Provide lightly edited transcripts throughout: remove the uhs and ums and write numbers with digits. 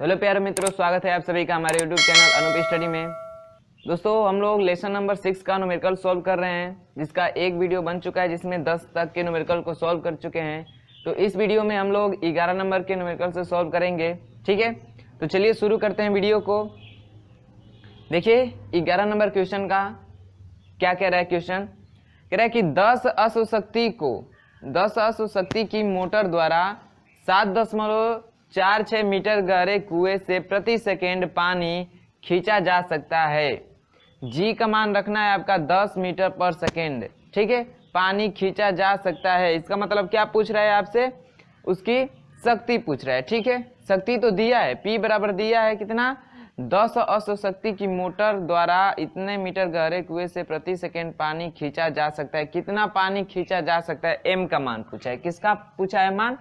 Hello प्यारे मित्रों, स्वागत है आप सभी का हमारे यूट्यूब चैनल अनूप स्टडी में। दोस्तों, हम लोग लेसन नंबर 6 का न्यूमेरिकल सॉल्व कर रहे हैं, जिसका एक वीडियो बन चुका है जिसमें 10 तक के न्यूमेरिकल को सॉल्व कर चुके हैं। तो इस वीडियो में हम लोग 11 नंबर के न्यूमेरिकल से सॉल्व करेंगे। ठीक है, तो चलिए शुरू करते हैं वीडियो को। देखिए 11 नंबर क्वेश्चन का क्या कह रहा है। क्वेश्चन कह रहा है कि 10 अश्व शक्ति की मोटर द्वारा 7.46 मीटर गहरे कुएं से प्रति सेकेंड पानी खींचा जा सकता है। जी का मान रखना है आपका 10 मीटर पर सेकेंड। ठीक है, पानी खींचा जा सकता है, इसका मतलब क्या पूछ रहा है आपसे, उसकी शक्ति पूछ रहा है। ठीक है, शक्ति तो दिया है, P बराबर दिया है कितना, 10 अश्व शक्ति की मोटर द्वारा इतने मीटर गहरे कुएं से प्रति सेकेंड पानी खींचा जा सकता है। कितना पानी खींचा जा सकता है, M का मान पूछा है। किसका पूछा है मान,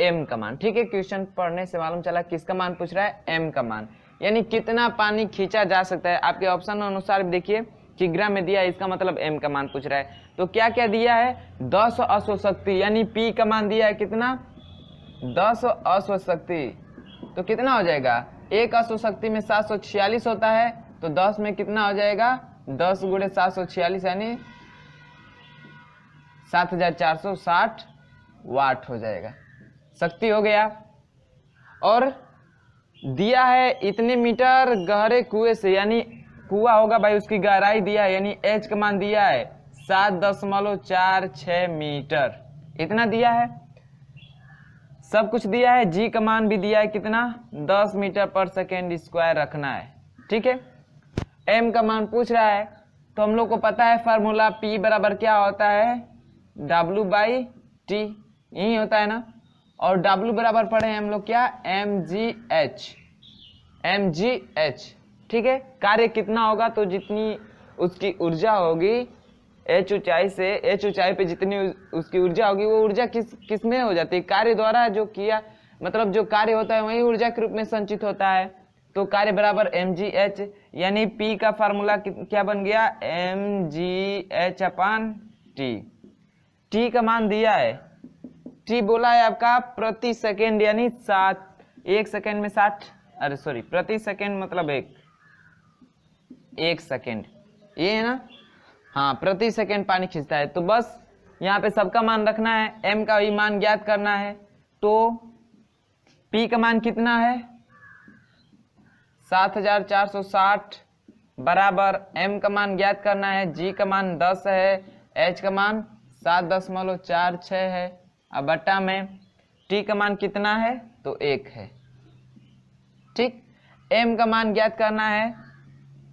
M का मान। ठीक है, क्वेश्चन पढ़ने से मालूम चला किसका मान पूछ रहा है, M का मान, यानी कितना पानी खींचा जा सकता है। आपके ऑप्शन अनुसार देखिए किग्रा में दिया है, इसका मतलब M का मान पूछ रहा है। तो क्या क्या दिया है, 10 अश्व शक्ति, यानी P का मान दिया है कितना, 10 अश्व शक्ति। तो कितना हो जाएगा, एक अश्व शक्ति में 746 होता है, तो 10 में कितना हो जाएगा, 10 गुणे 746 यानी 7460 वाट हो जाएगा, शक्ति हो गया। और दिया है इतने मीटर गहरे कुएं से, यानी कुआं होगा भाई, उसकी गहराई दिया है, यानी H का मान दिया है 7.46 मीटर, इतना दिया है, सब कुछ दिया है। जी का मान भी दिया है कितना, 10 मीटर पर सेकेंड स्क्वायर रखना है। ठीक है, M का मान पूछ रहा है, तो हम लोग को पता है फार्मूला P बराबर क्या होता है, W/T, यही होता है ना। और W बराबर पढ़े हैं हम लोग क्या, mgh। ठीक है, कार्य कितना होगा, तो जितनी उसकी ऊर्जा होगी H ऊंचाई पे जितनी उसकी ऊर्जा होगी, वो ऊर्जा किस में हो जाती है, कार्य द्वारा जो किया, मतलब जो कार्य होता है वही ऊर्जा के रूप में संचित होता है। तो कार्य बराबर mgh, यानी P का फार्मूला क्या बन गया, mgh/T। T का मान दिया है, T बोला है आपका प्रति सेकेंड, यानी 1 सेकेंड में 60, अरे सॉरी, प्रति सेकेंड मतलब एक सेकेंड, ये है ना, हाँ, प्रति सेकेंड पानी खींचता है। तो बस यहाँ पे सबका मान रखना है, M का भी मान ज्ञात करना है। तो P का मान कितना है, 7460 बराबर M का मान ज्ञात करना है, G का मान 10 है, H का मान 7.46 है, अब बट्टा में T का मान कितना है, तो 1 है। ठीक, M का मान ज्ञात करना है,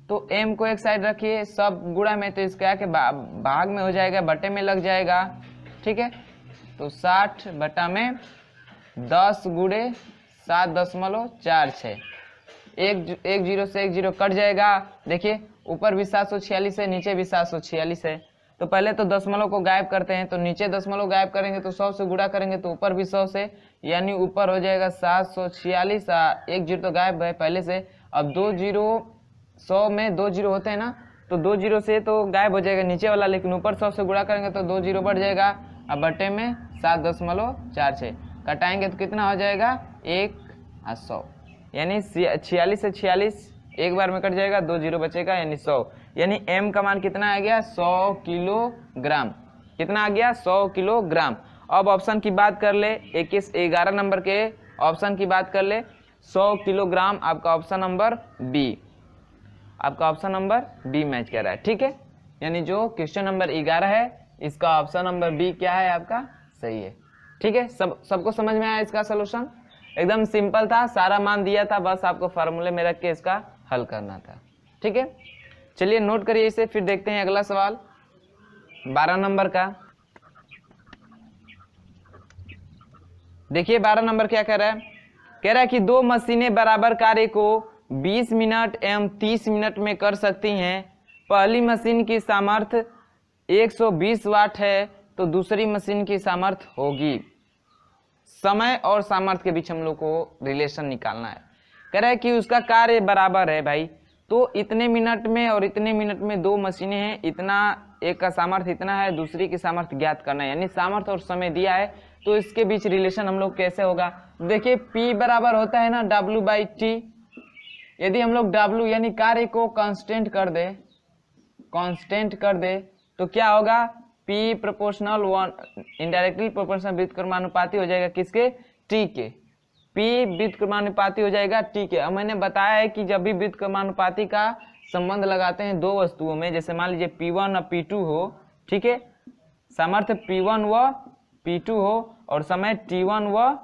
तो M को एक साइड रखिए, सब गुणा में, तो इसका के भाग में हो जाएगा, बटे में लग जाएगा। ठीक है, तो 60 बटा में 10 गुणे 7.46, एक जीरो से एक जीरो कट जाएगा। देखिए ऊपर भी 746 है, नीचे भी 746 है, तो पहले तो दशमलव को गायब करते हैं, तो नीचे दशमलव गायब करेंगे तो 100 से गुणा करेंगे तो ऊपर भी 100 से, यानी ऊपर हो जाएगा 746, एक जीरो तो गायब है पहले से। अब 2 जीरो, 100 में 2 जीरो होते हैं ना, तो 2 जीरो से तो गायब हो जाएगा नीचे वाला, लेकिन ऊपर 100 से गुणा करेंगे तो 2 जीरो बढ़ जाएगा। अब बटे में 7.46 कटाएंगे तो कितना हो जाएगा, 1 और 100, यानी 46 से 46 एक बार में कट जाएगा, 2 जीरो बचेगा, यानी 100, यानी M का मान कितना आ गया, 100 किलोग्राम। कितना आ गया, 100 किलोग्राम। अब ऑप्शन की बात कर ले, 11 नंबर के ऑप्शन की बात कर ले, 100 किलोग्राम आपका ऑप्शन नंबर बी, आपका ऑप्शन नंबर बी मैच कर रहा है। ठीक है, यानी जो क्वेश्चन नंबर 11 है, इसका ऑप्शन नंबर बी क्या है आपका, सही है। ठीक है, सबको समझ में आया इसका सोल्यूशन, एकदम सिंपल था, सारा मान दिया था, बस आपको फार्मूले में रख के इसका हल करना था। ठीक है, चलिए नोट करिए इसे, फिर देखते हैं अगला सवाल 12 नंबर का। देखिए 12 नंबर क्या कह रहा है, कह रहा है कि 2 मशीनें बराबर कार्य को 20 मिनट एवं 30 मिनट में कर सकती हैं। पहली मशीन की सामर्थ्य 120 वाट है, तो दूसरी मशीन की सामर्थ्य होगी। समय और सामर्थ्य के बीच हम लोग को रिलेशन निकालना है। कह रहा है कि उसका कार्य बराबर है भाई, तो इतने मिनट में और इतने मिनट में 2 मशीनें हैं, इतना, एक का सामर्थ्य इतना है, दूसरी की सामर्थ्य ज्ञात करना है, यानी सामर्थ्य और समय दिया है, तो इसके बीच रिलेशन हम लोग कैसे होगा, देखिए P बराबर होता है ना W/T। यदि हम लोग W यानी कार्य को कांस्टेंट कर दे तो क्या होगा, P प्रोपोर्शनल 1 इनडायरेक्टली प्रोपोर्शनल व्युत्क्रमानुपाती हो जाएगा किसके, T के। P व्युत्क्रमानुपाती हो जाएगा T के। अब मैंने बताया है कि जब भी व्युत्क्रमानुपाती का संबंध लगाते हैं दो वस्तुओं में, जैसे मान लीजिए P1 और P2 हो, ठीक है, सामर्थ्य P1 व P2 हो और समय T1 व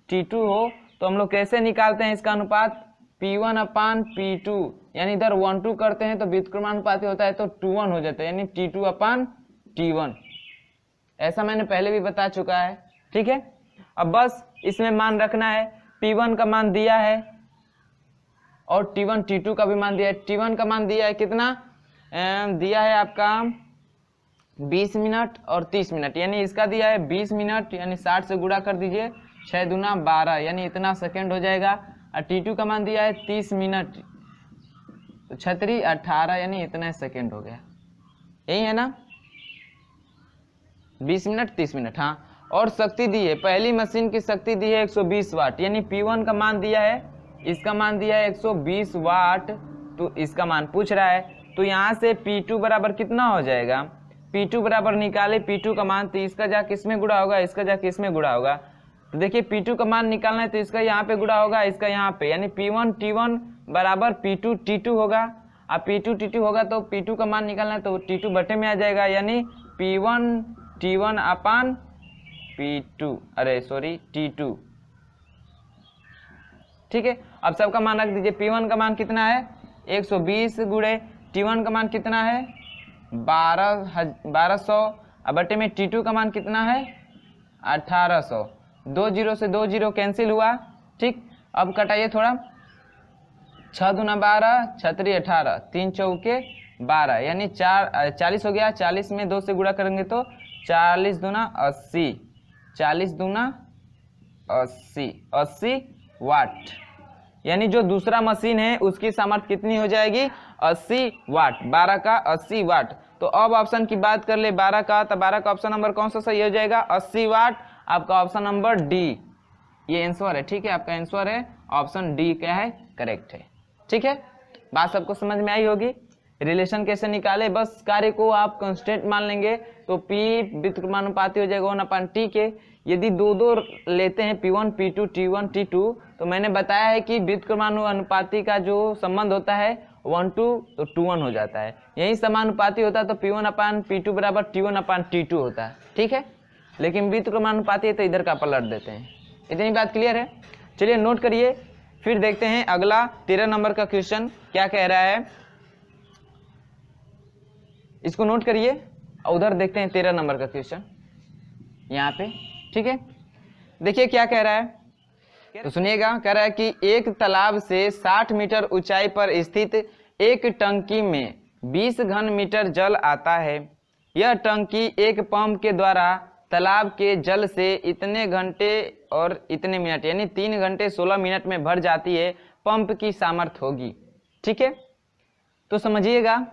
T2 हो, तो हम लोग कैसे निकालते हैं इसका अनुपात, P1/P2, यानी इधर 1:2 करते हैं तो व्युत्क्रमानुपाती होता है तो 2:1 हो जाता है, यानी T2/T1। ऐसा मैंने पहले भी बता चुका है, ठीक है। अब बस इसमें मान रखना है, P1 का मान दिया है और T1 T2 का भी मान दिया है। T1 का मान दिया है कितना, दिया है आपका 20 मिनट और 30 मिनट, यानी इसका दिया है 20 मिनट, यानी 60 से गुणा कर दीजिए, 6 दूना 12, यानी इतना सेकंड हो जाएगा। और T2 का मान दिया है 30 मिनट, तो 36 18, यानी इतना सेकंड हो गया, यही है ना, 20 मिनट 30 मिनट। हाँ, और शक्ति दी है, पहली मशीन की शक्ति दी है 120 वाट, यानी P1 का मान दिया है, इसका मान दिया है 120 वाट, तो इसका मान पूछ रहा है। तो यहाँ से P2 बराबर कितना हो जाएगा, P2 बराबर निकाले P2 का मान, तो इसका जा किसमें गुणा होगा, इसका जा किसमें गुणा होगा, तो देखिए P2 का मान निकालना है तो इसका यहाँ पे गुणा होगा, इसका यहाँ पे, यानी P1 T1 बराबर P2 T2 होगा। अब P2 T2 होगा तो P2 का मान निकालना है तो T2 बटे में आ जाएगा, यानी P1 T1/P2, अरे सॉरी T2, ठीक है। अब सबका मान रख दीजिए, P1 का मान कितना है 120 गुणे T1 का मान कितना है 1200, अब बटे में T2 का मान कितना है 1800, 2 0 से 2 0 कैंसिल हुआ, ठीक। अब कटाइए थोड़ा, 6 दूना 12, 6 18, 3 चौके 12, यानी 40 हो गया। 40 में 2 से गुणा करेंगे तो 40 दूना 80, 40 दूना 80, 80 वाट, यानी जो दूसरा मशीन है उसकी सामर्थ्य कितनी हो जाएगी 80 वाट, 12 का 80 वाट। तो अब ऑप्शन की बात कर ले 12 का, तो 12 का ऑप्शन नंबर कौन सा सही हो जाएगा 80 वाट, आपका ऑप्शन नंबर डी ये आंसर है, ठीक है, आपका आंसर है ऑप्शन डी क्या है, करेक्ट है, ठीक है। बात सबको समझ में आई होगी। रिलेशन कैसे निकाले, बस कार्य को आप कांस्टेंट मान लेंगे तो P व्युत्क्रमानुपाती हो जाएगा 1/T के। यदि दो दो लेते हैं P1 P2 T1 T2, तो मैंने बताया है कि व्युत्क्रमानुपाती का जो संबंध होता है 1:2 तो 2:1 हो जाता है, यही समानुपाती होता है तो P1/P2 बराबर T1/T2 होता है, ठीक है। लेकिन व्युत्क्रमानुपाती है तो इधर का पलट देते हैं। इतनी बात क्लियर है, चलिए नोट करिए, फिर देखते हैं अगला 13 नंबर का क्वेश्चन क्या कह रहा है, इसको नोट करिए और उधर देखते हैं 13 नंबर का क्वेश्चन यहाँ पे, ठीक है। देखिए क्या कह रहा है, तो सुनिएगा। कह रहा है कि एक तालाब से 60 मीटर ऊंचाई पर स्थित एक टंकी में 20 घन मीटर जल आता है। यह टंकी एक पंप के द्वारा तालाब के जल से इतने घंटे और इतने मिनट, यानी 3 घंटे 16 मिनट में भर जाती है, पंप की सामर्थ्य होगी, ठीक है। तो समझिएगा,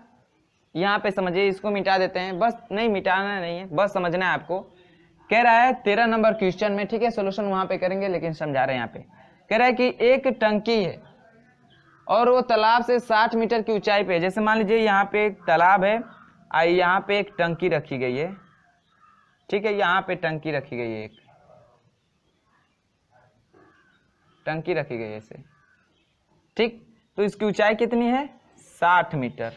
यहाँ पे समझिए, इसको मिटा देते हैं, बस नहीं मिटाना नहीं है, बस समझना है आपको। कह रहा है 13 नंबर क्वेश्चन में, ठीक है, सोल्यूशन वहां पे करेंगे लेकिन समझा रहे हैं यहाँ पे। कह रहा है कि एक टंकी है और वो तालाब से 60 मीटर की ऊंचाई पे है। जैसे मान लीजिए यहाँ पे एक तालाब है और यहाँ पे एक टंकी रखी गई है, ठीक है, यहाँ पे टंकी रखी गई है, एक टंकी रखी गई है ऐसे, ठीक। तो इसकी ऊंचाई कितनी है 60 मीटर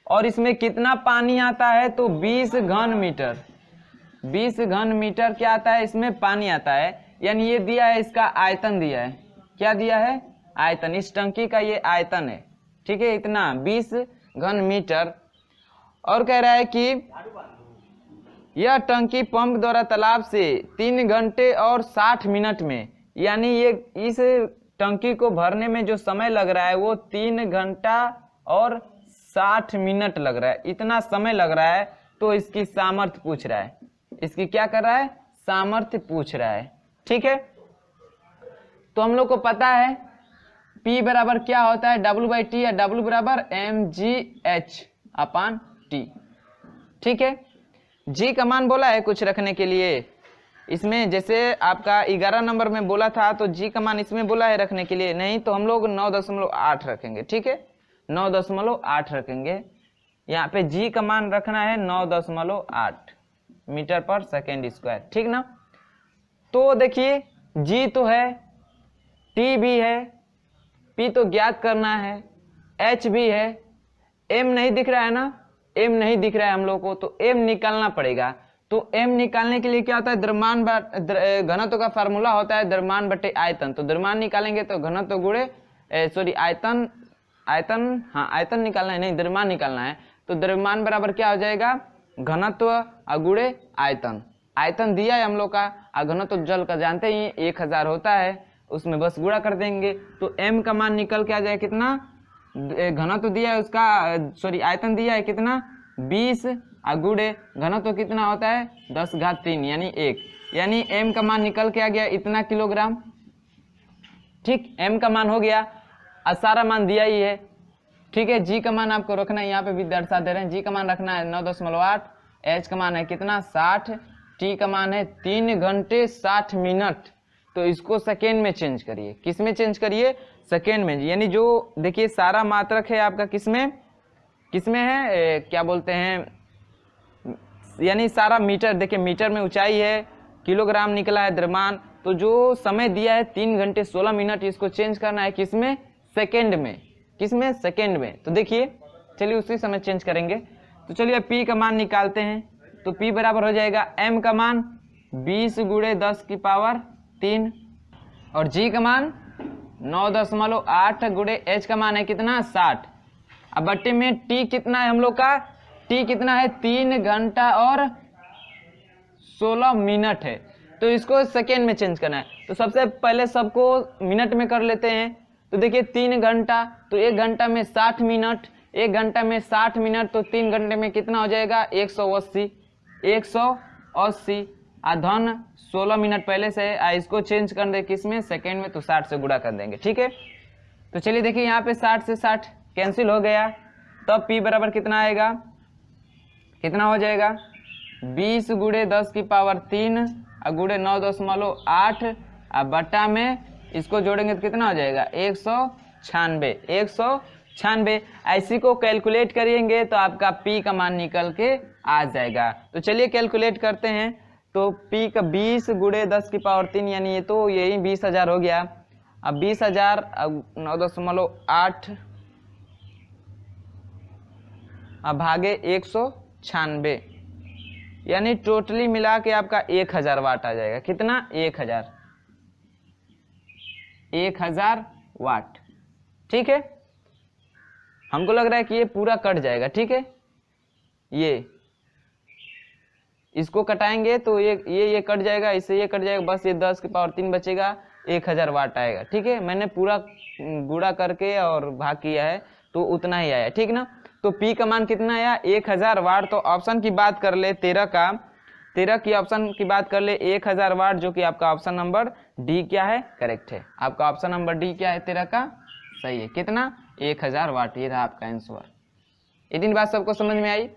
और इसमें कितना पानी आता है, तो 20 घन मीटर, 20 घन मीटर क्या आता है, इसमें पानी आता है। यानी ये दिया है, इसका आयतन दिया है, क्या दिया है, आयतन, इस टंकी का ये आयतन है, ठीक है, इतना 20 घन मीटर। और कह रहा है कि यह टंकी पंप द्वारा तालाब से 3 घंटे और 60 मिनट में, यानी ये इस टंकी को भरने में जो समय लग रहा है वो 3 घंटा और 60 मिनट लग रहा है, इतना समय लग रहा है। तो इसकी सामर्थ्य पूछ रहा है, इसकी क्या कर रहा है, सामर्थ्य पूछ रहा है, ठीक है। तो हम लोग को पता है P बराबर क्या होता है W/T, या W बराबर mgh/T, ठीक है। G का मान बोला है कुछ रखने के लिए, इसमें जैसे आपका 11 नंबर में बोला था तो जी का मान इसमें बोला है रखने के लिए, नहीं तो हम लोग 9.8 रखेंगे। ठीक है, 9.8 रखेंगे। यहाँ पे जी का मान रखना है 9.8 मीटर पर सेकेंड स्क्वायर। ठीक ना। तो देखिए जी तो है, टी भी है, पी तो ज्ञात करना है, एच भी है, एम नहीं दिख रहा है ना, एम नहीं दिख रहा है हम लोग को, तो एम निकालना पड़ेगा। तो एम निकालने के लिए क्या होता है, द्रव्यमान घनत्व का फार्मूला होता है द्रव्यमान बटे आयतन। तो द्रव्यमान निकालेंगे तो घनत्व गुणे सॉरी आयतन, हाँ आयतन निकालना है, नहीं द्रव्यमान निकालना है। तो द्रव्यमान बराबर क्या हो जाएगा, घनत्व गुणे आयतन। आयतन दिया है हम लोग का, और घनत्व जल का जानते ही 1000 होता है, उसमें बस गुणा कर देंगे। तो m का मान निकल के आ जाए कितना, घनत्व दिया है उसका सॉरी आयतन दिया है कितना 20, गुणे घनत्व कितना होता है 10⁻³ यानी 1, यानी m का मान निकल के आ गया इतना किलोग्राम। ठीक, m का मान हो गया और सारा मान दिया ही है। ठीक है, g का मान आपको रखना है, यहाँ पे भी दर्शा दे रहे हैं, g का मान रखना है 9.8, h का मान है कितना 60, t का मान है 3 घंटे 60 मिनट। तो इसको सेकेंड में चेंज करिए, किस में चेंज करिए, सेकेंड में। यानी जो देखिए सारा मात्रक है आपका किसमें किसमें है क्या बोलते हैं, यानी सारा मीटर, देखिए मीटर में ऊंचाई है, किलोग्राम निकला है द्रव्यमान, तो जो समय दिया है 3 घंटे 16 मिनट, इसको चेंज करना है किसमें, सेकेंड में। किसमें, सेकेंड में। तो देखिए चलिए उसी समय चेंज करेंगे। तो चलिए p का मान निकालते हैं। तो p बराबर हो जाएगा m का मान 20 × 10⁻³ और g का मान 9.8 × h का मान है कितना 60। अब बट्टे में t कितना है हम लोग का, t कितना है 3 घंटा और 16 मिनट है। तो इसको सेकेंड में चेंज करना है। तो सबसे पहले सबको मिनट में कर लेते हैं। तो देखिए 3 घंटा, तो 1 घंटा में 60 मिनट, 1 घंटा में 60 मिनट, तो 3 घंटे में कितना हो जाएगा 180, 180 धन 16 मिनट पहले से है, इसको चेंज कर दे किसमें, सेकेंड में, तो 60 से गुणा कर देंगे। ठीक है, तो चलिए देखिए यहाँ पे 60 से 60 कैंसिल हो गया, तब p बराबर कितना आएगा, कितना हो जाएगा 20 × 10⁻³ गुणे 9.8 बट्टा में इसको जोड़ेंगे तो कितना हो जाएगा 196। ऐसी को कैलकुलेट करेंगे तो आपका p का मान निकल के आ जाएगा। तो चलिए कैलकुलेट करते हैं। तो p का 20 × 10⁻³ यानी ये तो यही 20,000 हो गया। अब 20,000 9.8 अब भागे 196, यानी टोटली मिला के आपका 1000 वाट आ जाएगा। कितना 1000 वाट। ठीक है, हमको लग रहा है कि ये पूरा कट जाएगा। ठीक है, ये इसको कटाएंगे तो ये कट जाएगा, इससे ये कट जाएगा, बस ये 10⁻³ बचेगा, 1000 वाट आएगा। ठीक है, मैंने पूरा गुणा करके और भाग किया है तो उतना ही आया। ठीक ना। तो p का मान कितना आया 1000 वाट। तो ऑप्शन की बात कर ले 13 की ऑप्शन की बात कर ले 1000 वाट, जो कि आपका ऑप्शन नंबर डी क्या है, करेक्ट है। आपका ऑप्शन नंबर डी क्या है 13 का सही है। कितना 1000 वाट, ये रहा आपका आंसर। इतनी बात सबको समझ में आई,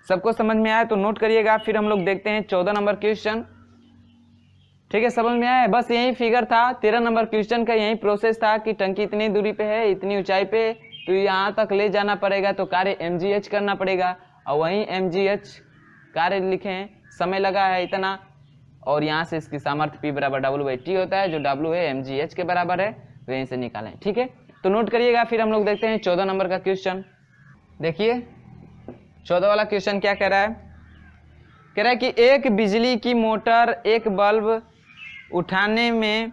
सबको समझ में आया तो नोट करिएगा। फिर हम लोग देखते हैं 14 नंबर क्वेश्चन। ठीक है, समझ में आया। बस यही फिगर था 13 नंबर क्वेश्चन का, यही प्रोसेस था कि टंकी इतनी दूरी पे है, इतनी ऊंचाई पे, तो यहाँ तक ले जाना पड़ेगा, तो कार्य mgh करना पड़ेगा। और वहीं mgh कार्य लिखे हैं, समय लगा है इतना, और यहाँ से इसकी सामर्थ्य P बराबर W/T होता है, जो W है mgh के बराबर है, तो यहीं से निकालें। ठीक है, तो नोट करिएगा। फिर हम लोग देखते हैं 14 नंबर का क्वेश्चन। देखिए 14 वाला क्वेश्चन क्या कह रहा है, कह रहा है कि एक बिजली की मोटर एक बल्ब उठाने में,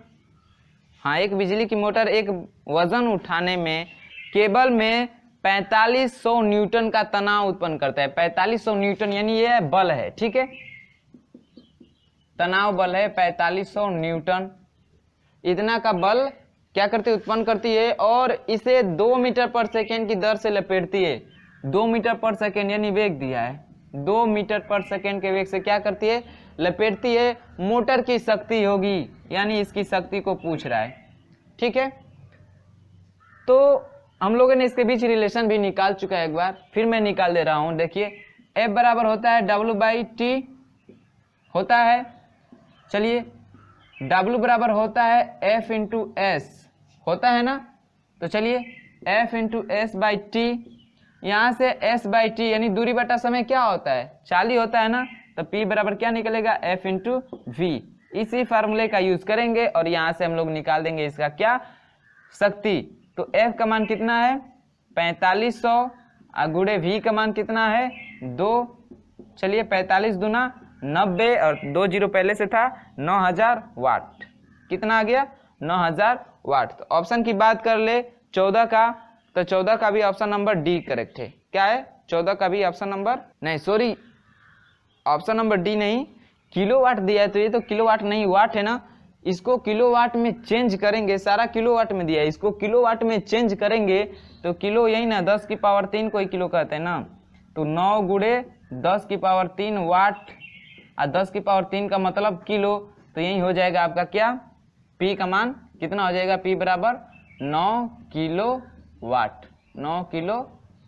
हाँ एक बिजली की मोटर एक वजन उठाने में केबल में 4500 न्यूटन का तनाव उत्पन्न करता है। 4500 न्यूटन यानी ये बल है। ठीक है, तनाव बल है 4500 न्यूटन। इतना का बल क्या करती है, उत्पन्न करती है, और इसे 2 मीटर पर सेकेंड की दर से लपेटती है। 2 मीटर पर सेकेंड यानी वेग दिया है, 2 मीटर पर सेकेंड के वेग से क्या करती है, लपेटती है। मोटर की शक्ति होगी, यानी इसकी शक्ति को पूछ रहा है। ठीक है, तो हम लोगों ने इसके बीच रिलेशन भी निकाल चुका है एक बार, फिर मैं निकाल दे रहा हूं। देखिए F बराबर होता है W/T होता है, चलिए W बराबर होता है F इंटू एस, होता है ना। तो चलिए F into S by T, यहाँ से S बाई टी यानी दूरी बटा समय क्या होता है, 40 होता है ना। तो P बराबर क्या निकलेगा, F इंटू वी। इसी फार्मूले का यूज करेंगे और यहाँ से हम लोग निकाल देंगे इसका क्या, शक्ति। तो F का मान कितना है 4500 गुणे V का मान कितना है 2। चलिए 45 दूना 90 और 2 जीरो पहले से था, 9000 वाट। कितना आ गया 9000 वाट। तो ऑप्शन की बात कर ले 14 का, तो 14 का भी ऑप्शन नंबर डी करेक्ट है। क्या है 14 का भी ऑप्शन नंबर नहीं, सॉरी ऑप्शन नंबर डी नहीं, किलोवाट दिया है तो ये तो किलोवाट नहीं वाट है ना। इसको किलोवाट में चेंज करेंगे, सारा किलोवाट में दिया है, इसको किलोवाट में चेंज करेंगे तो किलो यही ना 10 की पावर 3 को ही किलो कहते हैं ना। तो 9 गुणे 10 की पावर 3 वाट और 10 की पावर 3 का मतलब किलो। तो यही हो जाएगा आपका क्या, P का मान कितना हो जाएगा, P बराबर 9 किलो वाट, 9 किलो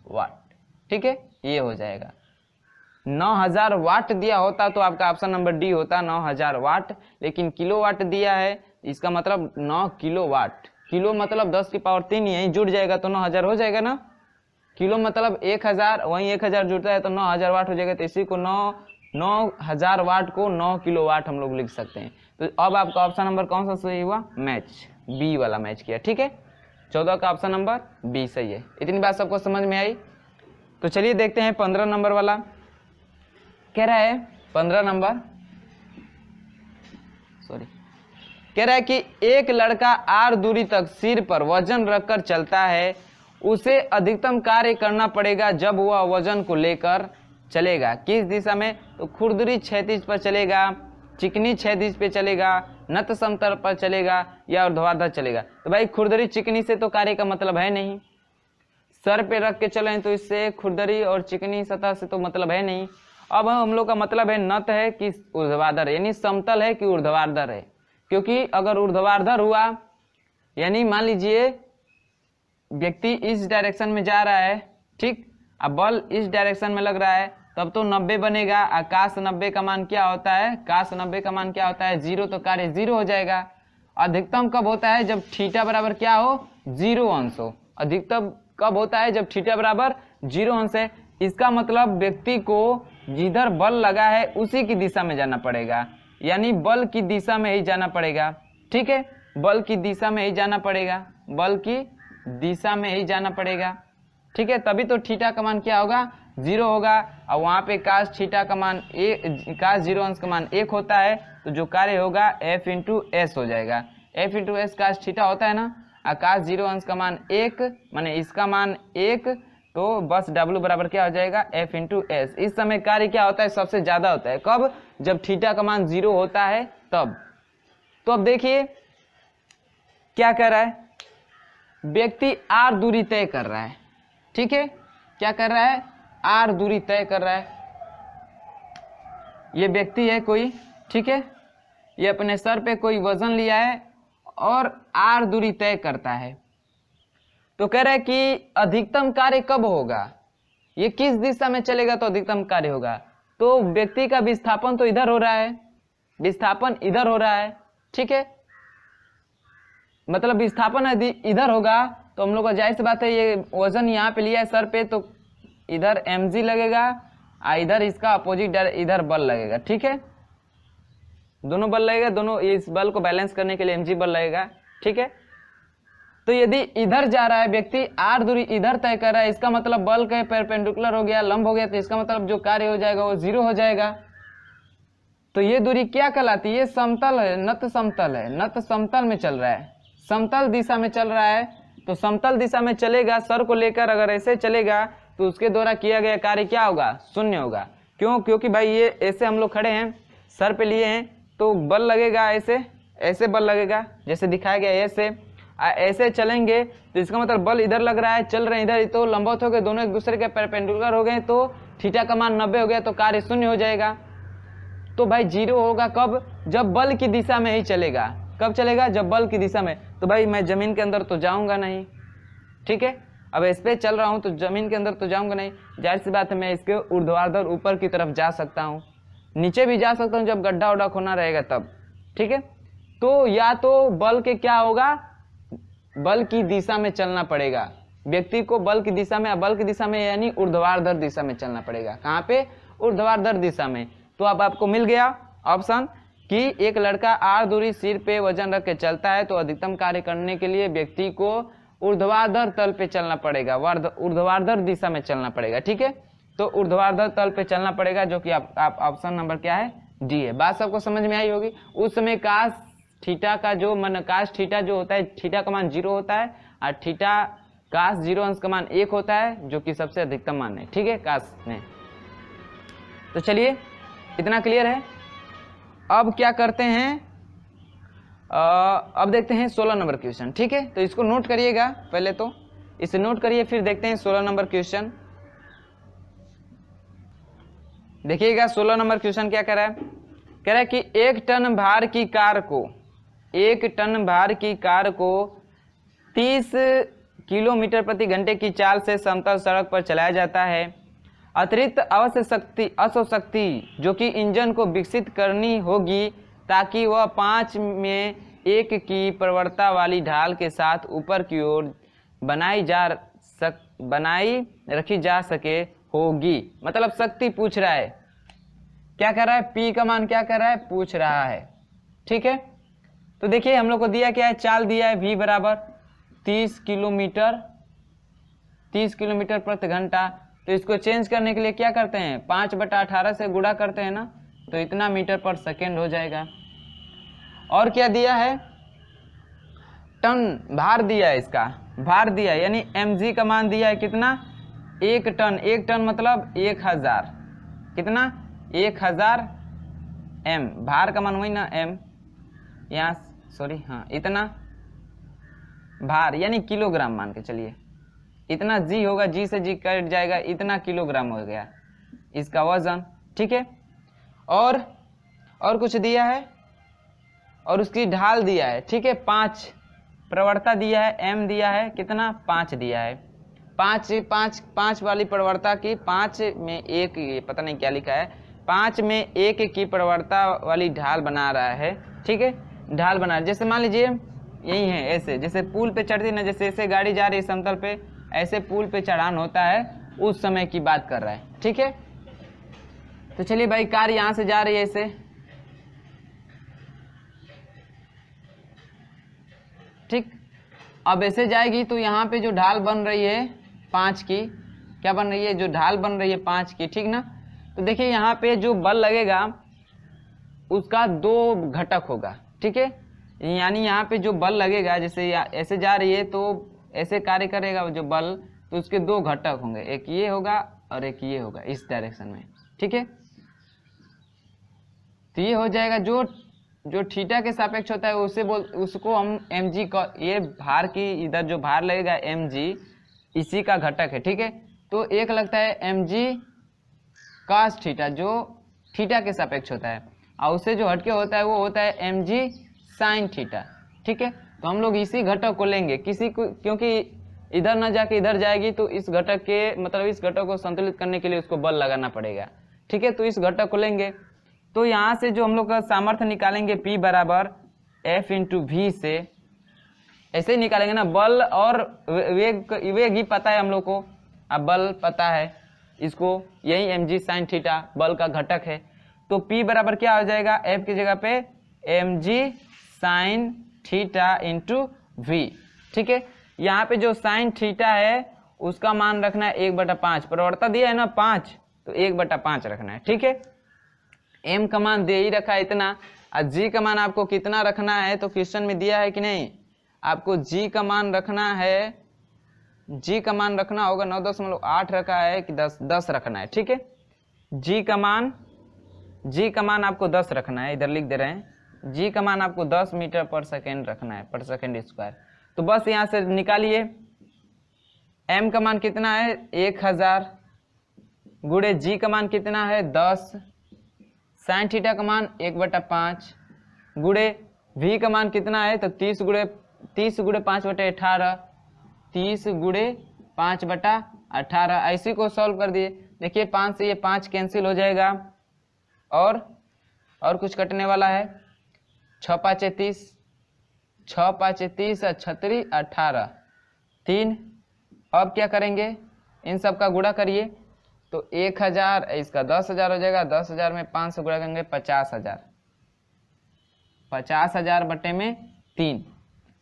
वाट। ठीक है, ये हो जाएगा। 9000 वाट दिया होता तो आपका ऑप्शन नंबर डी होता 9000 वाट, लेकिन किलो वाट दिया है, इसका मतलब 9 किलो वाट। किलो मतलब 10 की पावर 3 यही जुड़ जाएगा तो 9000 हो जाएगा ना। किलो मतलब 1000, वहीं 1000 जुड़ता है तो 9000 वाट हो जाएगा। तो इसी को 9000 वाट को 9 किलो वाट हम लोग लिख सकते हैं। तो अब आपका ऑप्शन नंबर कौन सा सही हुआ, मैच, बी वाला मैच किया। ठीक है, 14 का ऑप्शन नंबर बी सही है। इतनी बात सबको समझ में आई। तो चलिए देखते हैं 15 नंबर वाला। कह रहा है 15 नंबर, सॉरी, कह रहा है कि एक लड़का r दूरी तक सिर पर वजन रखकर चलता है, उसे अधिकतम कार्य करना पड़ेगा जब वह वजन को लेकर चलेगा। किस दिशा में, तो खुरदरी क्षैतिज पर चलेगा, चिकनी क्षैतिज पे चलेगा, नत समतल पर चलेगा या ऊर्ध्वाधर चलेगा। तो भाई खुरदरी चिकनी से तो कार्य का मतलब है नहीं, सर पे रख के चलें तो इससे खुरदरी और चिकनी सतह से तो मतलब है नहीं। अब हम लोग का मतलब है नत है कि ऊर्ध्वाधर, यानी समतल है कि ऊर्ध्वाधर है। क्योंकि अगर ऊर्ध्वाधर हुआ यानी मान लीजिए व्यक्ति इस डायरेक्शन में जा रहा है, ठीक, अब बल इस डायरेक्शन में लग रहा है, तब तो 90 बनेगा। आकाश 90 का मान क्या होता है, काश 90 का मान क्या होता है 0, तो कार्य 0 हो जाएगा। अधिकतम कब होता है, जब थीटा बराबर क्या हो 0 अंश हो। अधिकतम कब होता है, जब थीटा बराबर 0 अंश है। इसका मतलब व्यक्ति को जिधर बल लगा है उसी की दिशा में जाना पड़ेगा, यानी बल की दिशा में ही जाना पड़ेगा। ठीक है, बल की दिशा में ही जाना पड़ेगा, बल की दिशा में ही जाना पड़ेगा। ठीक है, तभी तो थीटा का मान क्या होगा 0 होगा। और वहां पे काश थीटा का मान काश 0 अंश का मान 1 होता है, तो जो कार्य होगा F इंटू एस हो जाएगा। F इंटू एस काश थीटा होता है ना, आकाश 0 अंश का मान 1 माने इसका मान 1, तो बस W बराबर क्या हो जाएगा F इंटू एस। इस समय कार्य क्या होता है, सबसे ज्यादा होता है कब, जब थीटा का मान 0 होता है तब। तो अब देखिए क्या कर रहा है, व्यक्ति r दूरी तय कर रहा है। ठीक है, क्या कर रहा है, r दूरी तय कर रहा है। ये व्यक्ति है कोई, ठीक है, ये अपने सर पे कोई वजन लिया है और r दूरी तय करता है। तो कह रहा है कि अधिकतम कार्य कब होगा, ये किस दिशा में चलेगा तो अधिकतम कार्य होगा। तो व्यक्ति का विस्थापन तो इधर हो रहा है, विस्थापन इधर हो रहा है। ठीक है, मतलब विस्थापन यदि इधर होगा तो हम लोग का जाहिर सी बात है ये वजन यहाँ पे लिया है सर पे, तो इधर mg लगेगा और इधर इसका अपोजिट इधर बल लगेगा। ठीक है, दोनों बल लगेगा, दोनों इस बल को बैलेंस करने के लिए mg बल लगेगा। ठीक है, तो यदि इधर जा रहा है व्यक्ति, r दूरी इधर तय कर रहा है, इसका मतलब बल के परपेंडिकुलर हो गया, लंब हो गया, तो इसका मतलब जो कार्य हो जाएगा वो 0 हो जाएगा। तो ये दूरी क्या कहलाती है, ये समतल है, नत समतल है, नत समतल में चल रहा है, समतल दिशा में चल रहा है। तो समतल दिशा में चलेगा, सर को लेकर अगर ऐसे चलेगा तो उसके द्वारा किया गया कार्य क्या होगा, शून्य होगा। क्यों, क्योंकि भाई ये ऐसे हम लोग खड़े हैं, सर पे लिए हैं, तो बल लगेगा ऐसे, ऐसे बल लगेगा जैसे दिखाया गया ऐसे। ऐसे चलेंगे तो इसका मतलब बल इधर लग रहा है, चल रहे हैं इधर, तो लंबवत हो गए, दोनों एक दूसरे के परपेंडिकुलर हो गए, तो थीटा का मान 90 हो गया, तो कार्य शून्य हो जाएगा। तो भाई 0 होगा कब, जब बल की दिशा में ही चलेगा। कब चलेगा, जब बल की दिशा में। तो भाई मैं जमीन के अंदर तो जाऊंगा नहीं, ठीक है, अब इस पे चल रहा हूं तो जमीन के अंदर तो जाऊंगा नहीं, जाहिर सी बात है मैं इसके ऊर्ध्वाधर ऊपर की तरफ जा सकता हूं, नीचे भी जा सकता हूं जब गड्ढा उड्ढा खोना रहेगा तब। ठीक है। तो या तो बल के क्या होगा, बल की दिशा में चलना पड़ेगा व्यक्ति को, बल की दिशा में, बल की दिशा में यानी ऊर्ध्वाधर दिशा में चलना पड़ेगा। कहाँ पे, ऊर्ध्वाधर दिशा में। तो अब आपको मिल गया ऑप्शन कि एक लड़का r दूरी सिर पे वजन रख के चलता है तो अधिकतम कार्य करने के लिए व्यक्ति को ऊर्ध्वाधर तल पे चलना पड़ेगा, ऊर्ध्वाधर दिशा में चलना पड़ेगा। ठीक है, तो ऊर्ध्वाधर तल पे चलना पड़ेगा, जो कि आप ऑप्शन नंबर क्या है, डी है। बात सबको समझ में आई होगी। उस समय काश थीटा का जो काश थीटा जो होता है, थीटा का मान 0 होता है और थीटा काश 0 अंश का मान 1 होता है, जो कि सबसे अधिकतम मान है। ठीक है, काश में। तो चलिए इतना क्लियर है। अब क्या करते हैं, अब देखते हैं 16 नंबर क्वेश्चन। ठीक है, तो इसको नोट करिएगा, पहले तो इसे नोट करिए, फिर देखते हैं 16 नंबर क्वेश्चन। देखिएगा 16 नंबर क्वेश्चन क्या कह रहा है, कह रहा है कि 1 टन भार की कार को 1 टन भार की कार को 30 किलोमीटर प्रति घंटे की चाल से समतल सड़क पर चलाया जाता है। अतिरिक्त अश्व शक्ति जो कि इंजन को विकसित करनी होगी ताकि वह 5 में 1 की प्रवणता वाली ढाल के साथ ऊपर की ओर बनाई रखी जा सके होगी। मतलब शक्ति पूछ रहा है, क्या कर रहा है, P का मान क्या कर रहा है, पूछ रहा है। ठीक है, तो देखिए हम लोग को दिया क्या है, चाल दिया है V बराबर 30 किलोमीटर प्रति घंटा। तो इसको चेंज करने के लिए क्या करते हैं, 5/18 से गुणा करते हैं ना, तो इतना मीटर पर सेकेंड हो जाएगा। और क्या दिया है, टन भार दिया है, इसका भार दिया है, यानी mg का मान दिया है कितना, 1 टन। 1 टन मतलब 1000, कितना, 1000 m, भार का मान वही ना m, यहाँ सॉरी हाँ, इतना भार यानी किलोग्राम मान के चलिए, इतना g होगा, g से g कट जाएगा, इतना किलोग्राम हो गया इसका वजन। ठीक है, और कुछ दिया है, और उसकी ढाल दिया है। ठीक है, 5 प्रवणता दिया है, m दिया है कितना, 5 दिया है। 5 वाली प्रवणता की 5 में 1, ये पता नहीं क्या लिखा है, 5 में 1 की प्रवणता वाली ढाल बना रहा है। ठीक है, ढाल बना, जैसे मान लीजिए यही है, ऐसे जैसे पुल पे चढ़ती ना, जैसे ऐसे गाड़ी जा रही है समतल पे, ऐसे पुल पे चढ़ान होता है, उस समय की बात कर रहा है। ठीक है, तो चलिए भाई, कार यहां से जा रही है ऐसे, ठीक, अब ऐसे जाएगी तो यहाँ पे जो ढाल बन रही है 5 की, क्या बन रही है, जो ढाल बन रही है 5 की, ठीक ना। तो देखिए यहाँ पे जो बल लगेगा उसका 2 घटक होगा। ठीक है, यानी यहाँ पे जो बल लगेगा, जैसे ऐसे जा रही है तो ऐसे कार्य करेगा जो बल, तो उसके 2 घटक होंगे, एक ये होगा और एक ये होगा, इस डायरेक्शन में। ठीक है, तो ये हो जाएगा जो थीटा के सापेक्ष होता है उसको हम mg का, ये भार की इधर जो भार लगेगा mg, इसी का घटक है। ठीक है, तो एक लगता है mg cos थीटा, जो थीटा के सापेक्ष होता है, और उससे जो हटके होता है वो होता है mg sin थीटा। ठीक है, तो हम लोग इसी घटक को लेंगे, किसी को, क्योंकि इधर ना जाके इधर जाएगी, तो इस घटक के मतलब इस घटक को संतुलित करने के लिए उसको बल लगाना पड़ेगा। ठीक है, तो इस घटक को लेंगे, तो यहाँ से जो हम लोग का सामर्थ्य निकालेंगे P बराबर F इंटू V से, ऐसे ही निकालेंगे ना। बल और वेग ही पता है हम लोग को, अब बल पता है इसको, यही mg sin थीटा बल का घटक है। तो P बराबर क्या हो जाएगा, F की जगह पे mg sin theta into V। ठीक है, यहाँ पे जो sin थीटा है उसका मान रखना है 1/5, प्रवणता दिया है ना 5, तो 1/5 रखना है। ठीक है, m का मान दे ही रखा है इतना, और g का मान आपको कितना रखना है, तो क्वेश्चन में दिया है कि नहीं, आपको g का मान रखना है, g का मान रखना होगा 9.8 रखा है कि 10 रखना है। ठीक है, g का मान आपको 10 रखना है, इधर लिख दे रहे हैं, g का मान आपको 10 मीटर पर सेकेंड रखना है, पर सेकेंड स्क्वायर। तो बस यहाँ से निकालिए, m का मान कितना है 1000, गुणे g का मान कितना है 10, साइन थीटा का मान 1/5, गुणे v का मान कितना है, तो 30 गुणे 5/18, 30 गुणे 5/18, ऐसी को सॉल्व कर दिए। देखिए 5 से ये 5 कैंसिल हो जाएगा, और कुछ कटने वाला है, 6 पाँचे 30, 6 पाँचे 30 और 36 18 3। अब क्या करेंगे, इन सब का गुणा करिए तो 1000, इसका 10,000 हो जाएगा। 10,000 में 5 से गुणा करेंगे 50,000। 50,000 बटे में 3,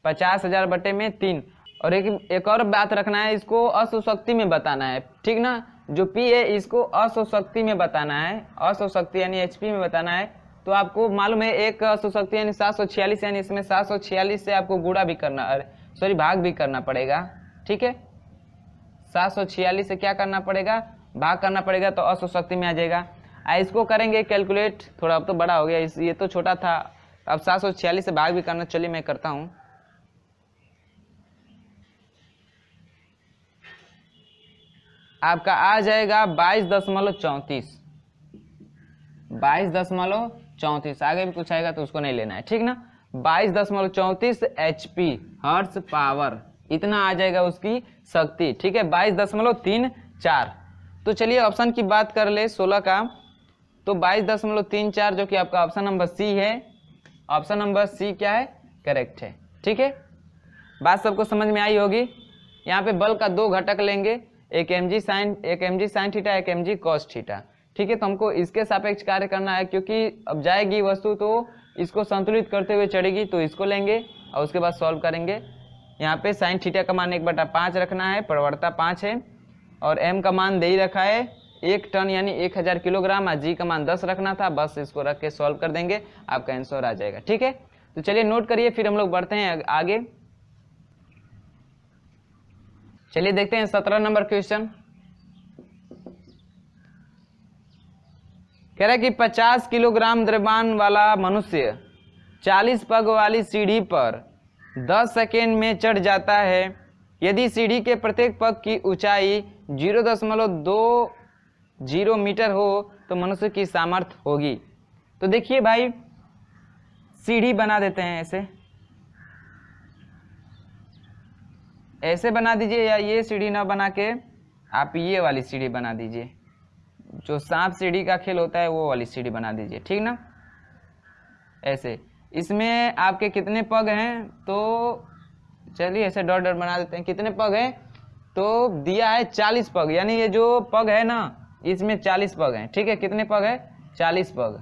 50,000 बटे में 3। और एक और बात रखना है, इसको असुशक्ति में बताना है, ठीक ना। जो P है इसको असुशक्ति में बताना है, असुशक्ति यानी HP में बताना है। तो आपको मालूम है एक असुशक्ति यानी 746, यानी इसमें 746 से आपको गुणा भी करना, सॉरी भाग भी करना पड़ेगा, ठीक है। 746 से क्या करना पड़ेगा, भाग करना पड़ेगा, तो असुशक्ति में आ जाएगा। इसको करेंगे कैलकुलेट, थोड़ा अब तो बड़ा हो गया, ये तो छोटा था, अब 746 से भाग भी करना। चलिए मैं करता हूँ। आपका आ जाएगा 22.34, 22.34। आगे भी कुछ आएगा तो उसको नहीं लेना है, ठीक ना। 22.34 HP हर्ट्ज पावर, इतना आ जाएगा उसकी शक्ति, ठीक है। 22.34। तो चलिए ऑप्शन की बात कर ले 16 का, तो 22.34 जो कि आपका ऑप्शन नंबर सी है। ऑप्शन नंबर सी क्या है, करेक्ट है, ठीक है। बात सबको समझ में आई होगी। यहाँ पे बल का 2 घटक लेंगे, एक mg sin थीटा, एक mg cos थीटा, ठीक है। तो हमको इसके सापेक्ष कार्य करना है, क्योंकि अब जाएगी वस्तु तो इसको संतुलित करते हुए चढ़ेगी, तो इसको लेंगे और उसके बाद सॉल्व करेंगे। यहाँ पे साइन थीटा का मान 1/5 रखना है, प्रवणता 5 है, और m का मान दे ही रखा है 1 टन यानी 1000 किलोग्राम, और g का मान 10 रखना था, बस इसको रख के सॉल्व कर देंगे, आपका आंसर आ जाएगा, ठीक है। तो चलिए नोट करिए, फिर हम लोग बढ़ते हैं आगे। चलिए देखते हैं 17 नंबर क्वेश्चन। कह रहा है कि 50 किलोग्राम द्रव्यमान वाला मनुष्य 40 पग वाली सीढ़ी पर 10 सेकेंड में चढ़ जाता है। यदि सीढ़ी के प्रत्येक पग की ऊंचाई 0.20 मीटर हो तो मनुष्य की सामर्थ्य होगी। तो देखिए भाई, सीढ़ी बना देते हैं, ऐसे बना दीजिए, या ये सीढ़ी ना बना के आप ये वाली सीढ़ी बना दीजिए, जो सांप सीढ़ी का खेल होता है वो वाली सीढ़ी बना दीजिए, ठीक ना। ऐसे इसमें आपके कितने पग हैं, तो चलिए ऐसे डॉट डॉट बना देते हैं। कितने पग हैं, तो दिया है 40 पग, यानी ये जो पग है ना इसमें 40 पग हैं, ठीक है। कितने पग है, 40 पग।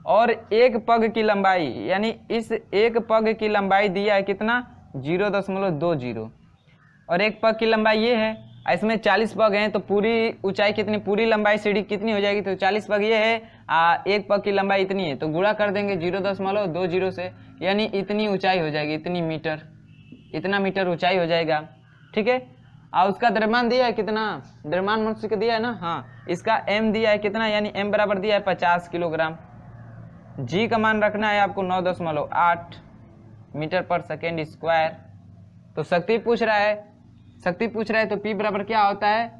और एक पग की लंबाई, यानी इस एक पग की लंबाई दिया है कितना, 0.20, और एक पग की लंबाई ये है, इसमें 40 पग हैं, तो पूरी ऊंचाई कितनी, पूरी लंबाई सीढ़ी कितनी हो जाएगी, तो 40 पग ये है, एक पग की लंबाई इतनी है, तो गुणा कर देंगे 0.20 से, यानी इतनी ऊंचाई हो जाएगी, इतनी मीटर, इतना मीटर ऊंचाई हो जाएगा, ठीक है। और उसका द्रव्यमान दिया है कितना, द्रव्यमान मनुष्य को दिया है ना, हाँ, इसका m दिया है कितना, यानी m बराबर दिया है 50 किलोग्राम। g का मान रखना है आपको 9.8 मीटर पर सेकेंड स्क्वायर। तो शक्ति पूछ रहा है, शक्ति पूछ रहा है, तो P बराबर क्या होता है,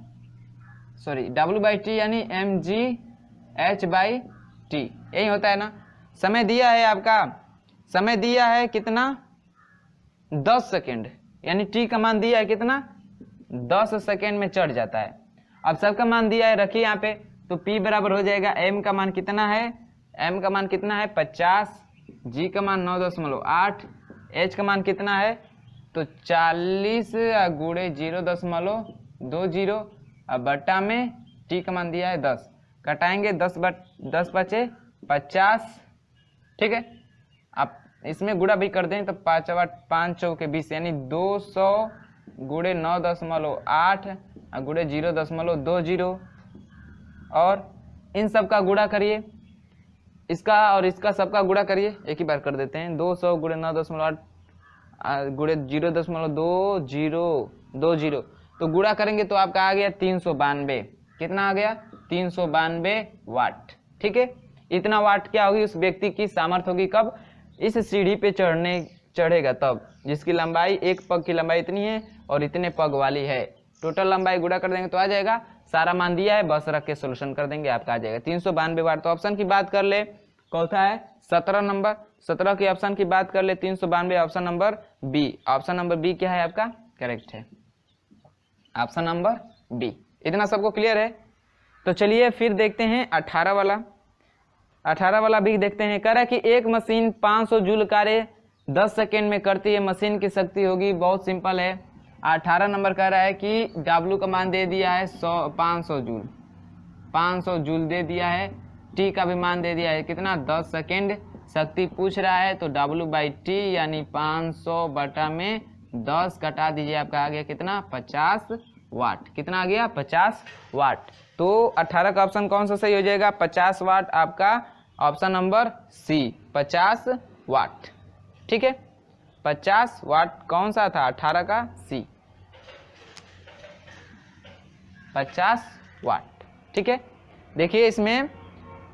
सॉरी W/T यानी mgh/T, यही होता है ना। समय दिया है आपका, समय दिया है कितना, 10 सेकेंड, यानी T का मान दिया है कितना, 10 सेकेंड में चढ़ जाता है। अब सबका मान दिया है, रखिए यहाँ पे, तो P बराबर हो जाएगा, m का मान कितना है, m का मान कितना है 50, g का मान 9.8, h का मान कितना है, तो 40 गुणे 0.20 और बट्टा में t का मान दिया है 10, कटाएंगे 10 बचे 50, ठीक है। आप इसमें गुणा भी कर दें तो 5 चौके 20, यानी 200 गुणे 9.8 गुणे 0.20, और इन सब का गुणा करिए, इसका और इसका सबका गुणा करिए, एक ही बार कर देते हैं। 200 गुणे 9.8 गुणे 0.20, तो गुणा करेंगे तो आपका आ गया 392, कितना आ गया, 392 वाट, ठीक है। इतना वाट क्या होगी, उस व्यक्ति की सामर्थ्य होगी, कब, इस सीढ़ी पे चढ़ेगा तब, जिसकी लंबाई, एक पग की लंबाई इतनी है और इतने पग वाली है। टोटल लंबाई गुणा कर देंगे तो आ जाएगा, सारा मान दिया है, बस रख के सोल्यूशन कर देंगे, आपका आ जाएगा 392 वाट। तो ऑप्शन की बात कर ले, कौन सा है, 17 नंबर, 17 की ऑप्शन की बात कर ले, 392, option number B. Option number B क्या है आपका, करेक्ट है, ऑप्शन नंबर बी। इतना सबको क्लियर है। तो चलिए फिर देखते हैं 18 वाला। 18 वाला भी देखते हैं। कह रहा है कि एक मशीन 500 जूल कार्य 10 सेकेंड में करती है, मशीन की शक्ति होगी। बहुत सिंपल है। 18 नंबर कह रहा है कि W का मान दे दिया है 500 जूल, 500 जूल दे दिया है। T का भी मान दे दिया है कितना, 10 सेकेंड। शक्ति पूछ रहा है तो W/T यानी 500 बटा में 10 घटा दीजिए, आपका आ गया कितना, 50 वाट। कितना आ गया, 50 वाट। तो 18 का ऑप्शन कौन सा सही हो जाएगा, 50 वाट। आपका ऑप्शन नंबर सी, 50 वाट। ठीक है, 50 वाट कौन सा था, 18 का सी, 50 वाट। ठीक है, देखिए इसमें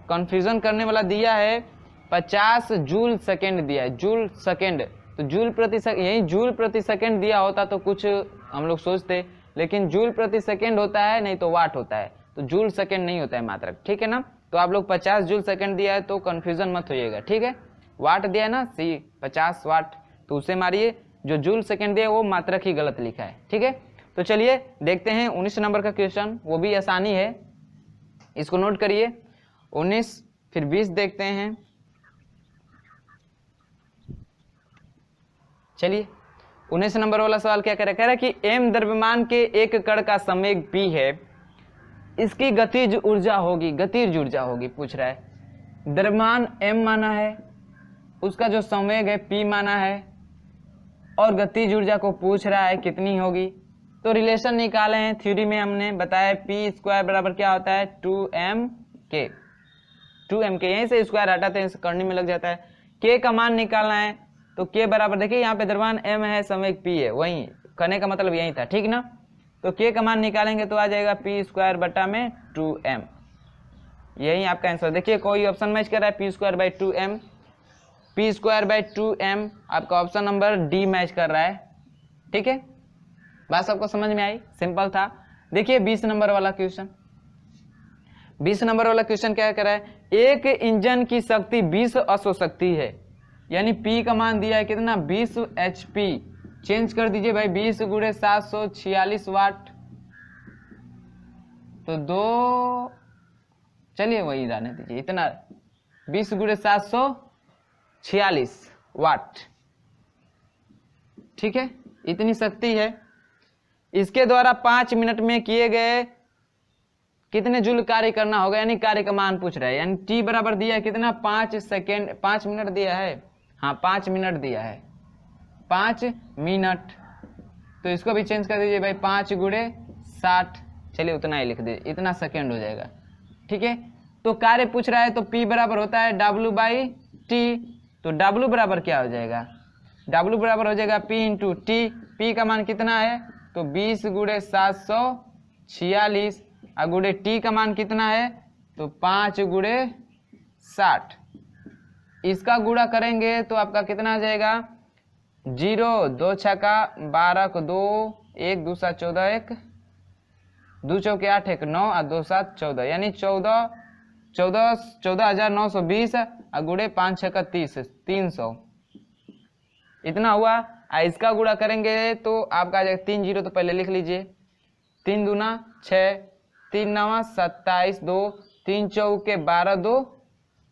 कंफ्यूजन करने वाला दिया है 50 जूल सेकेंड दिया है, जूल सेकेंड। तो जूल प्रति सेकेंड, यही जूल प्रति सेकेंड दिया होता तो कुछ हम लोग सोचते, लेकिन जूल प्रति सेकेंड होता है, नहीं तो वाट होता है, तो जूल सेकेंड नहीं होता है मात्रक। ठीक है ना, तो आप लोग 50 जूल सेकेंड दिया है तो कंफ्यूजन मत होइएगा। ठीक है, वाट दिया है ना, सी 50 वाट, तो उसे मारिए। जो जूल सेकेंड दिया है वो मात्रक ही गलत लिखा है। ठीक है, तो चलिए देखते हैं 19 नंबर का क्वेश्चन, वो भी आसानी है, इसको नोट करिए। 19 फिर 20 देखते हैं। चलिए 19 नंबर वाला सवाल क्या कह रहा है कि m द्रव्यमान के एक कण का संवेग p है, इसकी गतिज ऊर्जा होगी, गतिज ऊर्जा होगी पूछ रहा है। द्रव्यमान m माना है, उसका जो संवेग है p माना है, और गतिज ऊर्जा को पूछ रहा है कितनी होगी। तो रिलेशन निकाले हैं, थ्योरी में हमने बताया p² बराबर क्या होता है, 2mk, 2mk। यहीं से स्क्वायर हटाते हैं, करने में लग जाता है। k का मान निकालना है, तो k बराबर देखिए यहाँ पे द्रव्यमान m है, संवेग p है, वही करने का मतलब यही था। ठीक ना, तो k का मान निकालेंगे तो आ जाएगा p² बटा में 2m, यही आपका आंसर। देखिए कोई ऑप्शन मैच कर रहा है, p²/2m, p²/2m आपका ऑप्शन नंबर डी मैच कर रहा है। ठीक है, बात सबको समझ में आई, सिंपल था। देखिए 20 नंबर वाला क्वेश्चन, 20 नंबर वाला क्वेश्चन क्या कर रहा है, एक इंजन की शक्ति 20 अश्वशक्ति है, यानी P का मान दिया है कितना, 20 HP। चेंज कर दीजिए भाई, 20 × 746 वाट, तो दो, चलिए वही जाने दीजिए, इतना 20 × 746 वाट। ठीक है, इतनी शक्ति है। इसके द्वारा 5 मिनट में किए गए कितने जूल कार्य करना होगा, यानी कार्य का मान पूछ रहा है। यानी T बराबर दिया है कितना, 5 सेकेंड, 5 मिनट दिया है, हाँ 5 मिनट दिया है, 5 मिनट। तो इसको भी चेंज कर दीजिए भाई, 5 × 60, चलिए उतना ही लिख दीजिए, इतना सेकेंड हो जाएगा। ठीक है, तो कार्य पूछ रहा है तो P बराबर होता है W/T, तो W बराबर क्या हो जाएगा, W बराबर हो जाएगा P × T। P का मान कितना है, तो 20 × 746, और × T का मान कितना है, तो 5 × 60। इसका गुणा करेंगे तो आपका कितना आ जाएगा, 0 2 छक्का 12 को 2, 1 2 7 14, 1 2 चौके 8, 1 9, और 2 7 14, यानी 14,920, और गुणे 5 छक्का 30, 300, इतना हुआ। इसका गुणा करेंगे तो आपका आ जाएगा 3 0, तो पहले लिख लीजिए, 3 दूना 6, 3 9 27, 2 3 चौके 12 2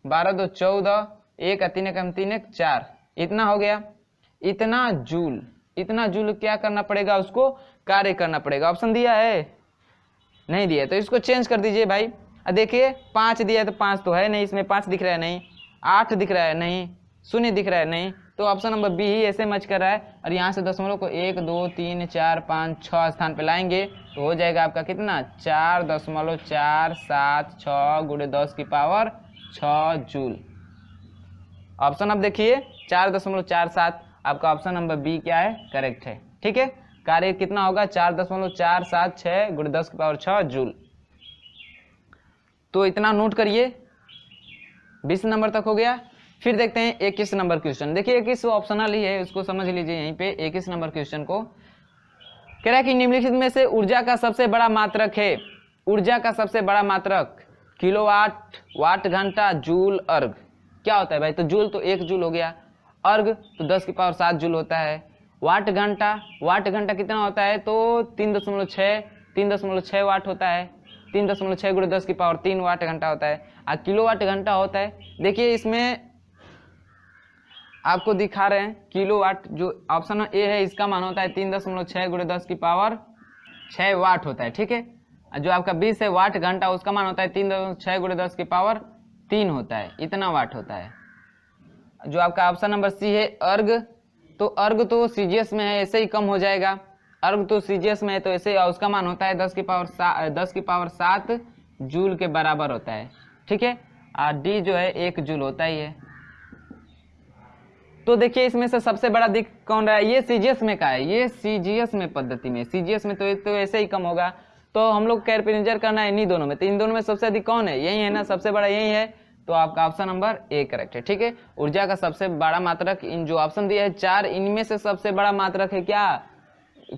12 2 14, 1 3 1 3 1 4, इतना हो गया। इतना जूल क्या करना पड़ेगा, उसको कार्य करना पड़ेगा। ऑप्शन दिया है, नहीं दिया, तो इसको चेंज कर दीजिए भाई। देखिए 5 दिया है तो 5 तो है नहीं, इसमें 5 दिख रहा है नहीं, 8 दिख रहा है नहीं, 0 दिख रहा है नहीं, तो ऑप्शन नंबर बी ही ऐसे मैच कर रहा है। और यहाँ से दशमलव को 1 2 3 4 5 6 स्थान पे लाएंगे तो हो जाएगा आपका कितना, 4.476 × 10⁻6 जूल। ऑप्शन अब देखिए 4.47, आपका ऑप्शन नंबर बी क्या है, करेक्ट है। ठीक है, कार्य कितना होगा, 4.476 × 10⁻6 जूल। तो इतना नोट करिए, 20 नंबर तक हो गया। फिर देखते हैं 21 नंबर क्वेश्चन। देखिए 21 ऑप्शनल ही है, उसको समझ लीजिए। यहीं पे 21 नंबर क्वेश्चन को कह रहा है कि निम्नलिखित में से ऊर्जा का सबसे बड़ा मात्रक है, ऊर्जा का सबसे बड़ा मात्रक किलोवाट, वाट घंटा, जूल, अर्ग। क्या होता है भाई, तो जूल तो 1 जूल हो गया, अर्ग तो 10⁻7 जूल होता है, वाट घंटा कितना होता है, तो 3.6 वाट होता है, 3.6 × 10⁻³ वाट घंटा होता है। किलोवाट घंटा होता है, देखिए इसमें आपको दिखा रहे हैं किलोवाट, जो ऑप्शन ए है इसका मान होता है 3.6 × 10⁻6 वाट होता है, ठीक है। जो आपका 20 है वाट घंटा, उसका मान होता है 3.6 × 10⁻³ होता है, इतना वाट होता है। जो आपका ऑप्शन नंबर सी है अर्ग, तो अर्ग तो सीजीएस में है, ऐसे ही कम हो जाएगा। अर्ग तो सीजीएस में है तो ऐसे, उसका मान होता है 10⁻7 जूल के बराबर होता है, ठीक है। और डी जो है 1 जूल होता ही है। तो देखिए इसमें से सबसे बड़ा दिख कौन रहा है, ये सीजीएस में का है, ये सीजीएस में पद्धति में, सीजीएस में तो ऐसे ही कम होगा। तो हम लोग कैलकुलेटर करना है इन्हीं दोनों में, तो इन दोनों में सबसे अधिक कौन है, यही है ना, सबसे बड़ा यही है। तो आपका ऑप्शन नंबर ए करेक्ट है, ठीक है। ऊर्जा का सबसे बड़ा मात्रक, इन जो ऑप्शन दिया है 4, इनमें से सबसे बड़ा मात्रक है क्या,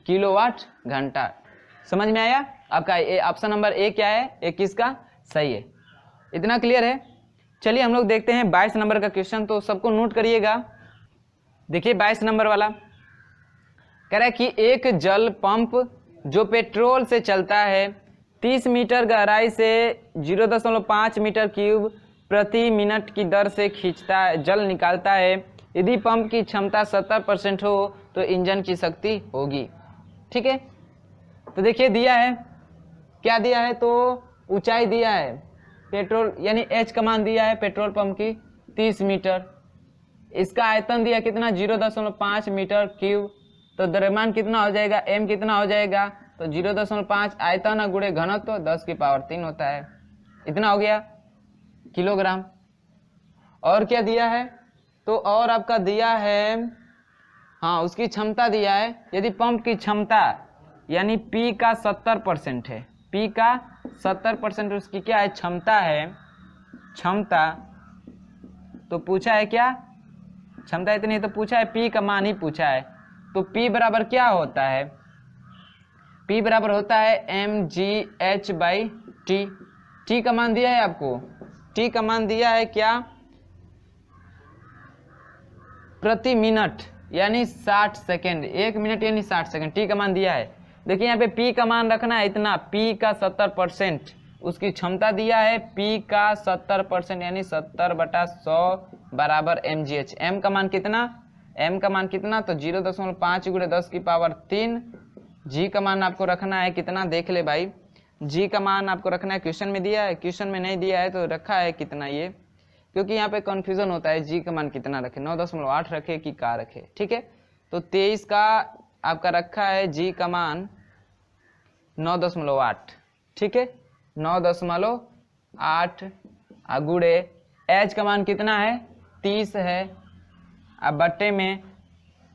किलोवाट घंटा। समझ में आया आपका ऑप्शन नंबर ए क्या है, 21 का सही है। इतना क्लियर है। चलिए हम लोग देखते हैं 22 नंबर का क्वेश्चन, तो सबको नोट करिएगा। देखिए 22 नंबर वाला कह रहा है कि एक जल पंप जो पेट्रोल से चलता है 30 मीटर गहराई से 0.5 मीटर क्यूब प्रति मिनट की दर से जल निकालता है। यदि पंप की क्षमता 70% हो तो इंजन की शक्ति होगी, ठीक है। तो देखिए दिया है, क्या दिया है, तो ऊंचाई दिया है पेट्रोल यानी एच का मान दिया है पेट्रोल पंप की 30 मीटर, इसका आयतन दिया कितना 0.5 मीटर क्यूब, तो द्रव्यमान कितना हो जाएगा, m कितना हो जाएगा, तो 0.5 आयतन गुणे घनत्व तो 10⁻³ होता है, इतना हो गया किलोग्राम। और क्या दिया है, तो और आपका दिया है, हाँ उसकी क्षमता दिया है, यदि पंप की क्षमता यानी P का 70% है, P का 70% उसकी क्या है क्षमता है, क्षमता तो पूछा है क्या, क्षमता इतनी है तो पूछा है, P का मान ही पूछा है। तो P बराबर क्या होता है, P बराबर होता है mgh/t। T का मान दिया है आपको, T का मान दिया है क्या, प्रति मिनट यानी 60 सेकेंड, 1 मिनट यानी 60 सेकेंड, T का मान दिया है। देखिए यहाँ पे P का मान रखना है इतना, P का 70%, उसकी क्षमता दिया है P का 70% यानी 70/100 बराबर mgh। m का मान कितना, m का मान कितना, तो 0.5 × 10⁻³ g का मान आपको रखना है कितना, देख ले भाई, g का मान आपको रखना है, क्वेश्चन में दिया है, क्वेश्चन में नहीं दिया है तो रखा है कितना ये, क्योंकि यहाँ पे कंफ्यूजन होता है g का मान कितना रखे, 9.8 रखे कि क्या रखे, ठीक है। तो 23 का आपका रखा है g का मान 9.8, ठीक है, 9.8 गुणे h का मान कितना है 30 है, अब बट्टे में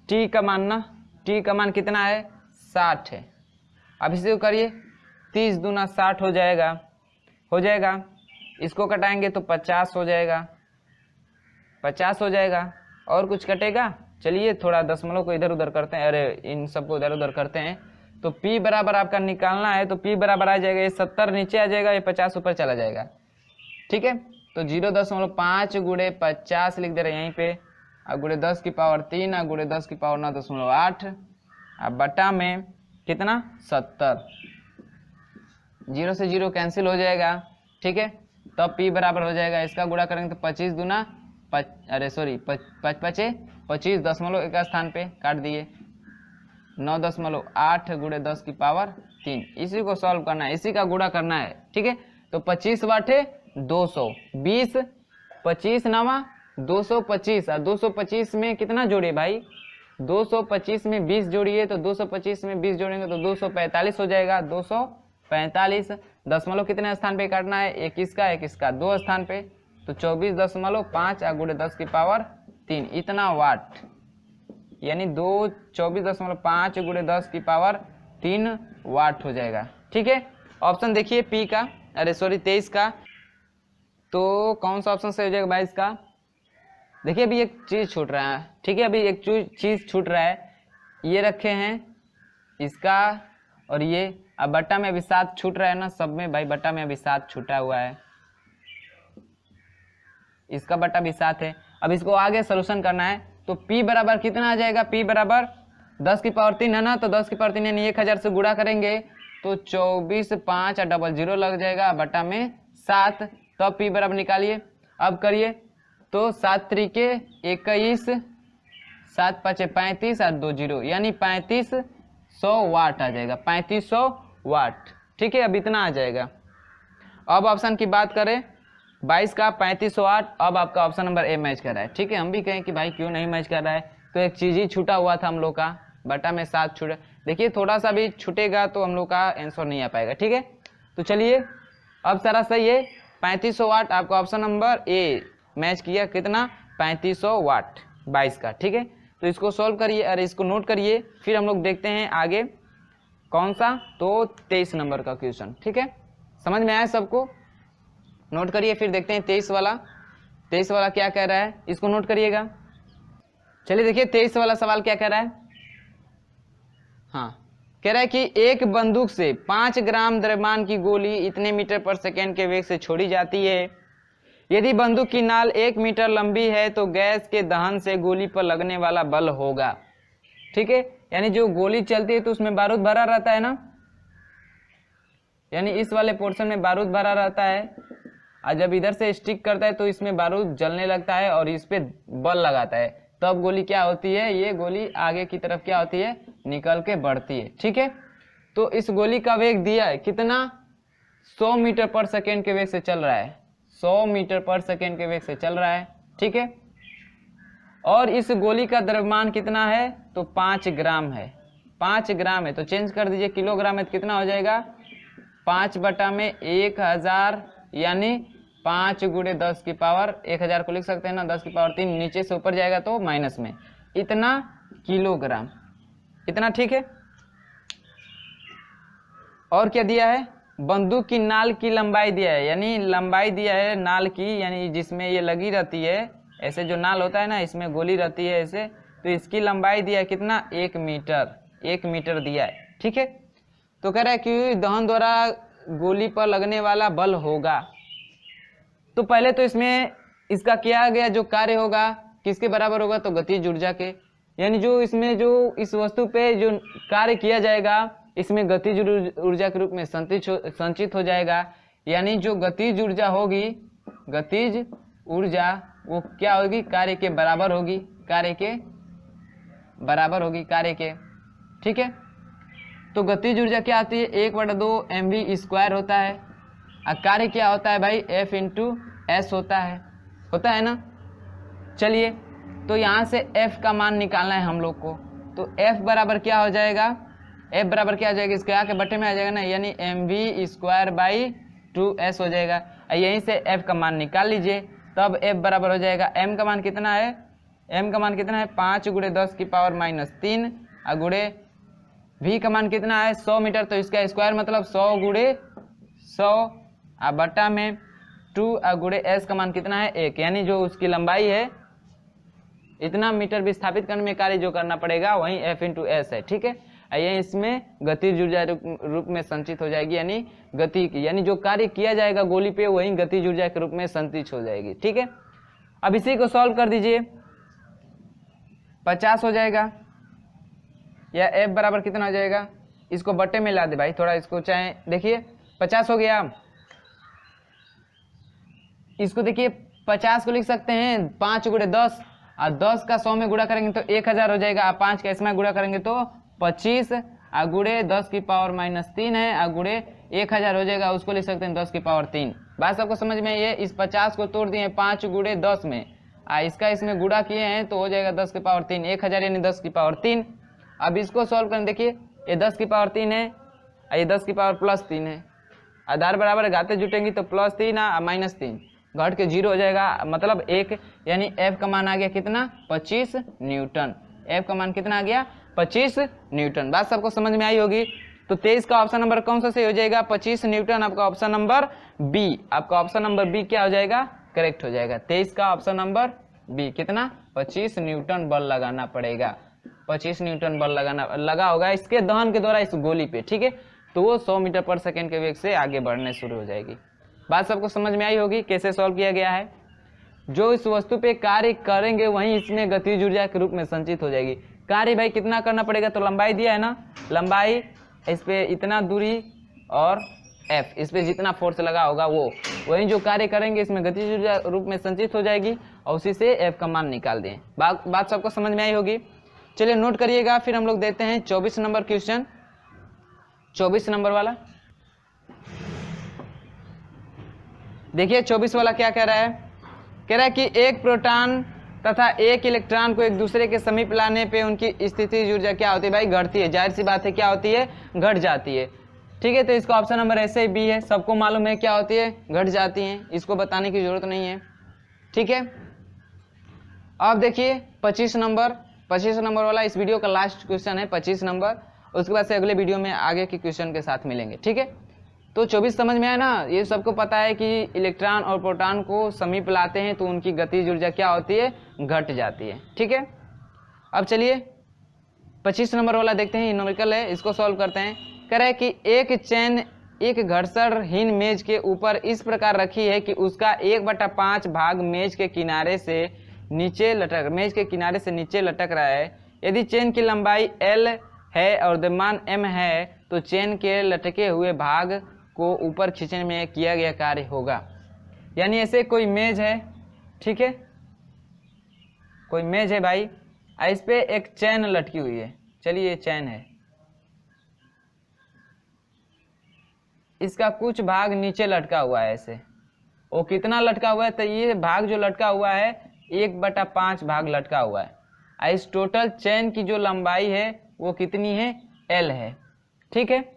t का मान ना, t का मान कितना है 60 है। अब इसे करिए 30 दूना 60 हो जाएगा, इसको कटाएंगे तो 50 हो जाएगा, 50 हो जाएगा, और कुछ कटेगा, चलिए थोड़ा दशमलव को इधर उधर करते हैं, अरे इन सबको इधर उधर करते हैं। तो P बराबर आपका निकालना है, तो P बराबर आ जाएगा, ये 70 नीचे आ जाएगा, ये 50 ऊपर चला जाएगा, ठीक है। तो 0.5 गुणे 50 लिख दे रहे हैं यहीं पे, और गुणे 10⁻³ और गुणे 10⁻9.8, अब बटा में कितना 70, 0 से 0 कैंसिल हो जाएगा, ठीक है। तो अब P बराबर हो जाएगा, इसका गुणा करेंगे तो 25 दूना 25 दशमलव एक स्थान पे काट दिए, 9.8 गुणे 10⁻3, इसी को सॉल्व करना है, इसी का गुणा करना है, ठीक है। तो 25 बाटे 200, 20 25 नवा 225, और 225 में कितना जोड़िए भाई, 225 में 20 जोड़िए, तो 225 में 20 जोड़ेंगे तो 245 हो जाएगा, 245 दशमलव कितने स्थान पे काटना है, 21 का 2 स्थान पे, तो 24.5 गुणे 10⁻3 इतना वाट, यानी 24.5 गुणे 10⁻3 वाट हो जाएगा, ठीक है। ऑप्शन देखिए P का, अरे सॉरी 23 का, तो कौन सा ऑप्शन सही हो जाएगा 22 का। देखिए अभी एक चीज छूट रहा है, ठीक है, अभी एक चीज छूट रहा है, ये रखे हैं इसका और ये, अब बट्टा में अभी 7 छूट रहा है ना, सब में भाई बट्टा में अभी 7 छूटा हुआ है, इसका बट्टा भी 7 है। अब इसको आगे सोल्यूशन करना है, तो P बराबर कितना आ जाएगा, P बराबर 10⁻3 है ना, तो 10⁻3 यानी 1000 से गुणा करेंगे तो 24 5 और डबल 0 लग जाएगा बटा में 7। तो अब P बराबर निकालिए। अब करिए तो 7 त्रिके 21, 7 5 35 और 2 0 यानी 3500 वाट आ जाएगा, 3500 वाट। ठीक है, अब इतना आ जाएगा। अब ऑप्शन की बात करें 22 का 3500 वाट। अब आपका ऑप्शन नंबर ए मैच कर रहा है। ठीक है, हम भी कहें कि भाई क्यों नहीं मैच कर रहा है, तो एक चीज़ ही छूटा हुआ था हम लोग का, बटा में 7 छूटा। देखिए थोड़ा सा भी छूटेगा तो हम लोग का आंसर नहीं आ पाएगा। ठीक है, तो चलिए अब सारा सही है। 3500 वाट आपका ऑप्शन नंबर ए मैच किया। कितना? 3500 वाट 22 का। ठीक है, तो इसको सॉल्व करिए और इसको नोट करिए, फिर हम लोग देखते हैं आगे कौन सा, तो 23 नंबर का क्वेश्चन। ठीक है, समझ में आया सबको? नोट करिए, फिर देखते हैं 23 वाला। 23 वाला क्या कह रहा है, इसको नोट करिएगा। चलिए देखिए 23 वाला सवाल क्या कह रहा है। हाँ, कह रहा है कि एक बंदूक से 5 ग्राम द्रव्यमान की गोली इतने मीटर पर सेकेंड के वेग से छोड़ी जाती है। यदि बंदूक की नाल 1 मीटर लंबी है तो गैस के दहन से गोली पर लगने वाला बल होगा। ठीक है, यानी जो गोली चलती है तो उसमें बारूद भरा रहता है ना, यानी इस वाले पोर्शन में बारूद भरा रहता है, और जब इधर से स्टिक करता है तो इसमें बारूद जलने लगता है और इस पे बल लगाता है, तब गोली क्या होती है, ये गोली आगे की तरफ क्या होती है, निकल के बढ़ती है। ठीक है, तो इस गोली का वेग दिया है कितना, 100 मीटर पर सेकेंड के वेग से चल रहा है, 100 मीटर पर सेकेंड के वेग से चल रहा है। ठीक है, और इस गोली का द्रव्यमान कितना है, तो 5 ग्राम है। 5 ग्राम है तो चेंज कर दीजिए, किलोग्राम है तो कितना हो जाएगा, 5 बटा में 1000 यानी 5 गुणे 10 की पावर 1000 को लिख सकते हैं ना, 10 की पावर 3 नीचे से ऊपर जाएगा तो माइनस में, इतना किलोग्राम, इतना। ठीक है, और क्या दिया है, बंदूक की नाल की लंबाई दिया है, यानी लंबाई दिया है नाल की, यानी जिसमें ये लगी रहती है, ऐसे जो नाल होता है ना, इसमें गोली रहती है ऐसे, तो इसकी लंबाई दिया है कितना, 1 मीटर, 1 मीटर दिया है। ठीक है, तो कह रहा है कि दहन द्वारा गोली पर लगने वाला बल होगा। तो पहले तो इसमें इसका किया गया जो कार्य होगा किसके बराबर होगा, तो गतिज ऊर्जा के, यानी जो इसमें जो इस वस्तु पे जो कार्य किया जाएगा इसमें गतिज ऊर्जा के रूप में संचित हो जाएगा। यानी जो गतिज ऊर्जा होगी, गतिज ऊर्जा वो क्या होगी, कार्य के बराबर होगी, कार्य के बराबर होगी, कार्य के। ठीक है, तो गतिज ऊर्जा क्या आती है, 1/2 mv² होता है, और कार्य क्या होता है भाई, F × S होता है ना। चलिए, तो यहाँ से F का मान निकालना है हम लोग को, तो F बराबर क्या हो जाएगा, F बराबर क्या हो जाएगा, इसके आके बटे में आ जाएगा ना, यानी mv²/2s हो जाएगा। यहीं से F का मान निकाल लीजिए, तब F बराबर हो जाएगा, M का मान कितना है, M का मान कितना है, 5 गुणे 10 की पावर -3, और गुणे V का मान कितना है, 100 मीटर, तो इसका स्क्वायर मतलब 100 गुणे 100, और बटा में 2, और गुणे S का मान कितना है, 1, यानी जो उसकी लंबाई है इतना मीटर विस्थापित करने में कार्य जो करना पड़ेगा वही F × S है। ठीक है, ये इसमें गतिज ऊर्जा रूप में संचित हो जाएगी, यानी गति की, यानी जो कार्य किया जाएगा गोली पे वही गतिज ऊर्जा के रूप में संचित हो जाएगी। ठीक है, अब इसी को सॉल्व कर दीजिए, 50 हो जाएगा, या F बराबर कितना हो जाएगा, इसको बट्टे में ला दे भाई थोड़ा, इसको चाहे देखिए 50 हो गया, इसको देखिए 50 को लिख सकते हैं 5 गुणे 10, और 10 का 100 में गुणा करेंगे तो 1000 हो जाएगा, और 5 का इसमें गुणा करेंगे तो 25, और गुणे 10 की पावर -3 है, और गुणे 1000 हो जाएगा, उसको लिख सकते हैं 10 की पावर 3। बात सबको समझ में, ये इस 50 को तोड़ दिए 5 गुणे 10 में, इसका इसमें गुणा किए हैं तो हो जाएगा 10 की पावर 3, 1000 यानी 10 की पावर 3। अब इसको सॉल्व करें, देखिए ये 10 की पावर 3 है, ये 10 की पावर +3 है, आधार बराबर घाते जुटेंगी तो +3 और -3 घट के 0 हो जाएगा, मतलब 1, यानी F का मान आ गया कितना, 25 न्यूटन। F का मान कितना आ गया, 25 न्यूटन। बात सबको समझ में आई होगी। तो 23 का ऑप्शन नंबर कौन सा सही हो जाएगा, 25 न्यूटन, आपका ऑप्शन नंबर बी, आपका ऑप्शन नंबर बी क्या हो जाएगा, करेक्ट हो जाएगा। 23 का ऑप्शन नंबर बी, कितना, 25 न्यूटन बल लगाना पड़ेगा, 25 न्यूटन बल लगा होगा इसके दहन के द्वारा इस गोली पे। ठीक है, तो वो 100 मीटर पर सेकेंड के वेग से आगे बढ़ने शुरू हो जाएगी। बात सबको समझ में आई होगी कैसे सॉल्व किया गया है। जो इस वस्तु पे कार्य करेंगे वहीं इसमें गतिज ऊर्जा के रूप में संचित हो जाएगी। कार्य भाई कितना करना पड़ेगा, तो लंबाई दिया है ना, लंबाई इस पे इतना दूरी और F, इस पे जितना फोर्स लगा होगा वो वही जो कार्य करेंगे इसमें गतिज ऊर्जा रूप में संचित हो जाएगी और उसी से F का मान निकाल दें। बात सबको समझ में आई होगी। चलिए नोट करिएगा। फिर हम लोग देते हैं 24 नंबर क्वेश्चन, 24 नंबर वाला। देखिए 24 वाला क्या कह रहा है, कह रहा है कि एक प्रोटॉन तथा एक इलेक्ट्रॉन को एक दूसरे के समीप लाने पे उनकी स्थितिज ऊर्जा क्या होती है भाई, घटती है। जाहिर सी बात है क्या होती है, घट जाती है। ठीक है, तो इसका ऑप्शन नंबर ऐसे ही बी है, सबको मालूम है क्या होती है, घट जाती है, इसको बताने की जरूरत नहीं है। ठीक है, अब देखिए 25 नंबर वाला इस वीडियो का लास्ट क्वेश्चन है 25 नंबर। उसके बाद से अगले वीडियो में आगे के क्वेश्चन के साथ मिलेंगे। ठीक है, तो 24 समझ में आया ना। ये सबको पता है कि इलेक्ट्रॉन और प्रोटॉन को समीप लाते हैं तो उनकी गतिज ऊर्जा क्या होती है, घट जाती है। ठीक है, अब चलिए 25 नंबर वाला देखते हैं, न्यूमेरिकल है, इसको सॉल्व करते हैं। कह रहा है कि एक चेन एक घर्षणहीन मेज के ऊपर इस प्रकार रखी है कि उसका 1/5 भाग मेज के किनारे से नीचे लटक रहा है। यदि चेन की लंबाई L है और द्रव्यमान M है तो चेन के लटके हुए भाग को ऊपर खींचने में किया गया कार्य होगा। यानी ऐसे कोई मेज है, ठीक है, कोई मेज है भाई, इस पे एक चेन लटकी हुई है। चलिए ये चेन है, इसका कुछ भाग नीचे लटका हुआ है ऐसे। वो कितना लटका हुआ है, तो ये भाग जो लटका हुआ है 1/5 भाग लटका हुआ है। इस टोटल चेन की जो लंबाई है वो कितनी है, L है। ठीक है,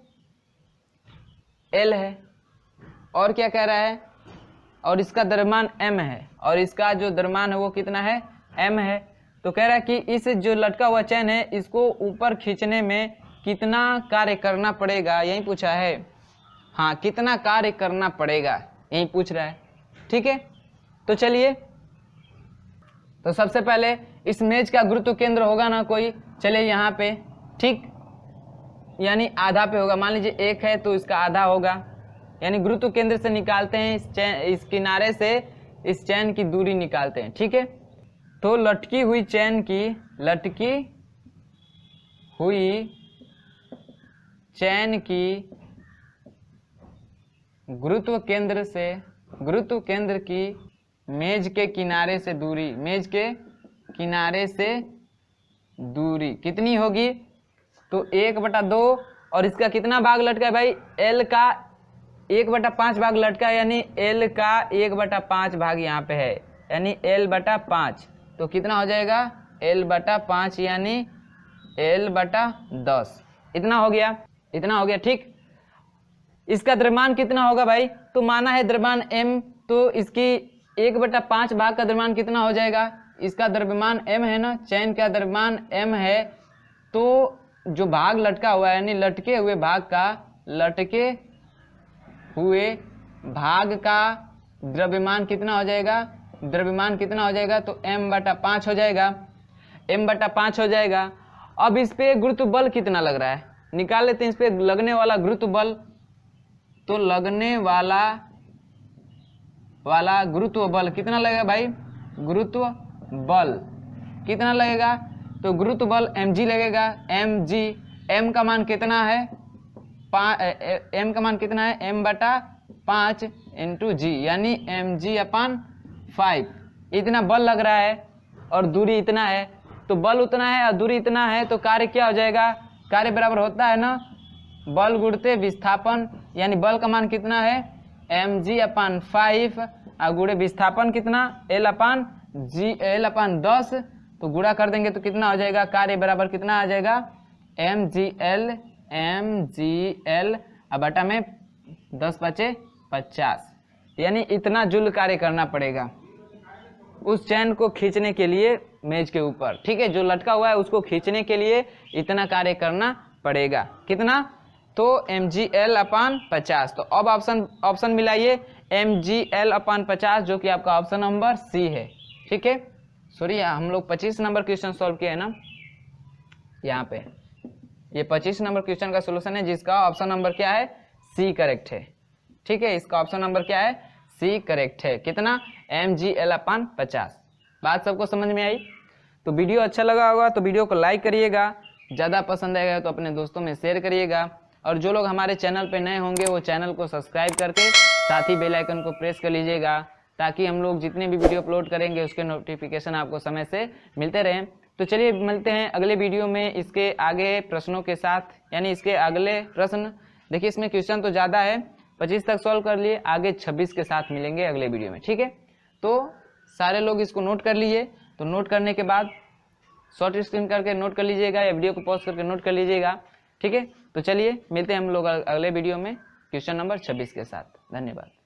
L है। और क्या कह रहा है, और इसका द्रव्यमान M है और इसका जो द्रव्यमान है वो कितना है, M है। तो कह रहा है कि इस जो लटका हुआ चेन है इसको ऊपर खींचने में कितना कार्य करना पड़ेगा, यही पूछा है। हाँ, कितना कार्य करना पड़ेगा यही पूछ रहा है। ठीक है, तो चलिए, तो सबसे पहले इस मेज का गुरुत्व केंद्र होगा ना कोई, चलिए यहाँ पे, ठीक, यानी आधा पे होगा। मान लीजिए 1 है तो इसका आधा होगा, यानी गुरुत्व केंद्र से निकालते हैं इस किनारे से इस चैन की दूरी निकालते हैं। ठीक है, तो लटकी हुई चैन की गुरुत्व केंद्र की मेज के किनारे से दूरी कितनी होगी, तो 1/2 और इसका कितना भाग लटका है भाई, L का 1/5 भाग लटका है, यानी L का 1/5 भाग यहाँ पे है, यानी L/5। तो कितना हो जाएगा, L/5 यानी L/10। इतना हो गया। ठीक, इसका द्रव्यमान कितना होगा भाई, तो माना है द्रव्यमान M, तो इसकी 1/5 भाग का द्रव्यमान कितना हो जाएगा, इसका द्रव्यमान M है ना, चैन का द्रव्यमान M है, तो जो भाग लटका हुआ है यानी लटके हुए भाग का द्रव्यमान कितना हो जाएगा, तो M/5 हो जाएगा। अब इस पे गुरुत्व बल कितना लग रहा है, निकाल लेते हैं। इस पे लगने वाला गुरुत्व बल, तो लगने वाला गुरुत्व बल कितना लगेगा भाई, गुरुत्व बल कितना लगेगा, तो गुरुत्व बल mg लगेगा। m का मान कितना है, M/5 इंटू जी, यानी mg/5। इतना बल लग रहा है और दूरी इतना है, तो बल उतना है और दूरी इतना है, तो कार्य क्या हो जाएगा, कार्य बराबर होता है ना बल गुणित विस्थापन, यानी बल का मान कितना है mg/5 और गुणे विस्थापन कितना L/10, तो गुणा कर देंगे तो कितना हो जाएगा, कार्य बराबर कितना आ जाएगा, mgl अब बटा में 10/50, यानी इतना जूल कार्य करना पड़ेगा उस चैन को खींचने के लिए मेज के ऊपर। ठीक है, जो लटका हुआ है उसको खींचने के लिए इतना कार्य करना पड़ेगा। कितना, तो mgl/50। तो अब ऑप्शन मिलाइए mgl/50, जो कि आपका ऑप्शन नंबर सी है। ठीक है, सॉरी हम लोग 25 नंबर क्वेश्चन सॉल्व किए हैं ना, यहाँ पे ये 25 नंबर क्वेश्चन का सोल्यूशन है जिसका ऑप्शन नंबर क्या है, सी करेक्ट है। ठीक है, इसका ऑप्शन नंबर क्या है, सी करेक्ट है। कितना, mgl/50। बात सबको समझ में आई। तो वीडियो अच्छा लगा होगा तो वीडियो को लाइक करिएगा, ज़्यादा पसंद आएगा तो अपने दोस्तों में शेयर करिएगा और जो लोग हमारे चैनल पे नए होंगे वो चैनल को सब्सक्राइब करके साथ ही बेल आइकन को प्रेस कर लीजिएगा, ताकि हम लोग जितने भी वीडियो अपलोड करेंगे उसके नोटिफिकेशन आपको समय से मिलते रहें। तो चलिए मिलते हैं अगले वीडियो में इसके आगे प्रश्नों के साथ, यानी इसके अगले प्रश्न। देखिए इसमें क्वेश्चन तो ज़्यादा है, 25 तक सॉल्व कर लिए, आगे 26 के साथ मिलेंगे अगले वीडियो में, ठीक है। तो सारे लोग इसको नोट कर लीजिए। तो नोट करने के बाद शॉर्ट स्क्रीन करके नोट कर लीजिएगा या वीडियो को पॉज करके नोट कर लीजिएगा, ठीक है। तो चलिए मिलते हैं हम लोग अगले वीडियो में क्वेश्चन नंबर 26 के साथ। धन्यवाद।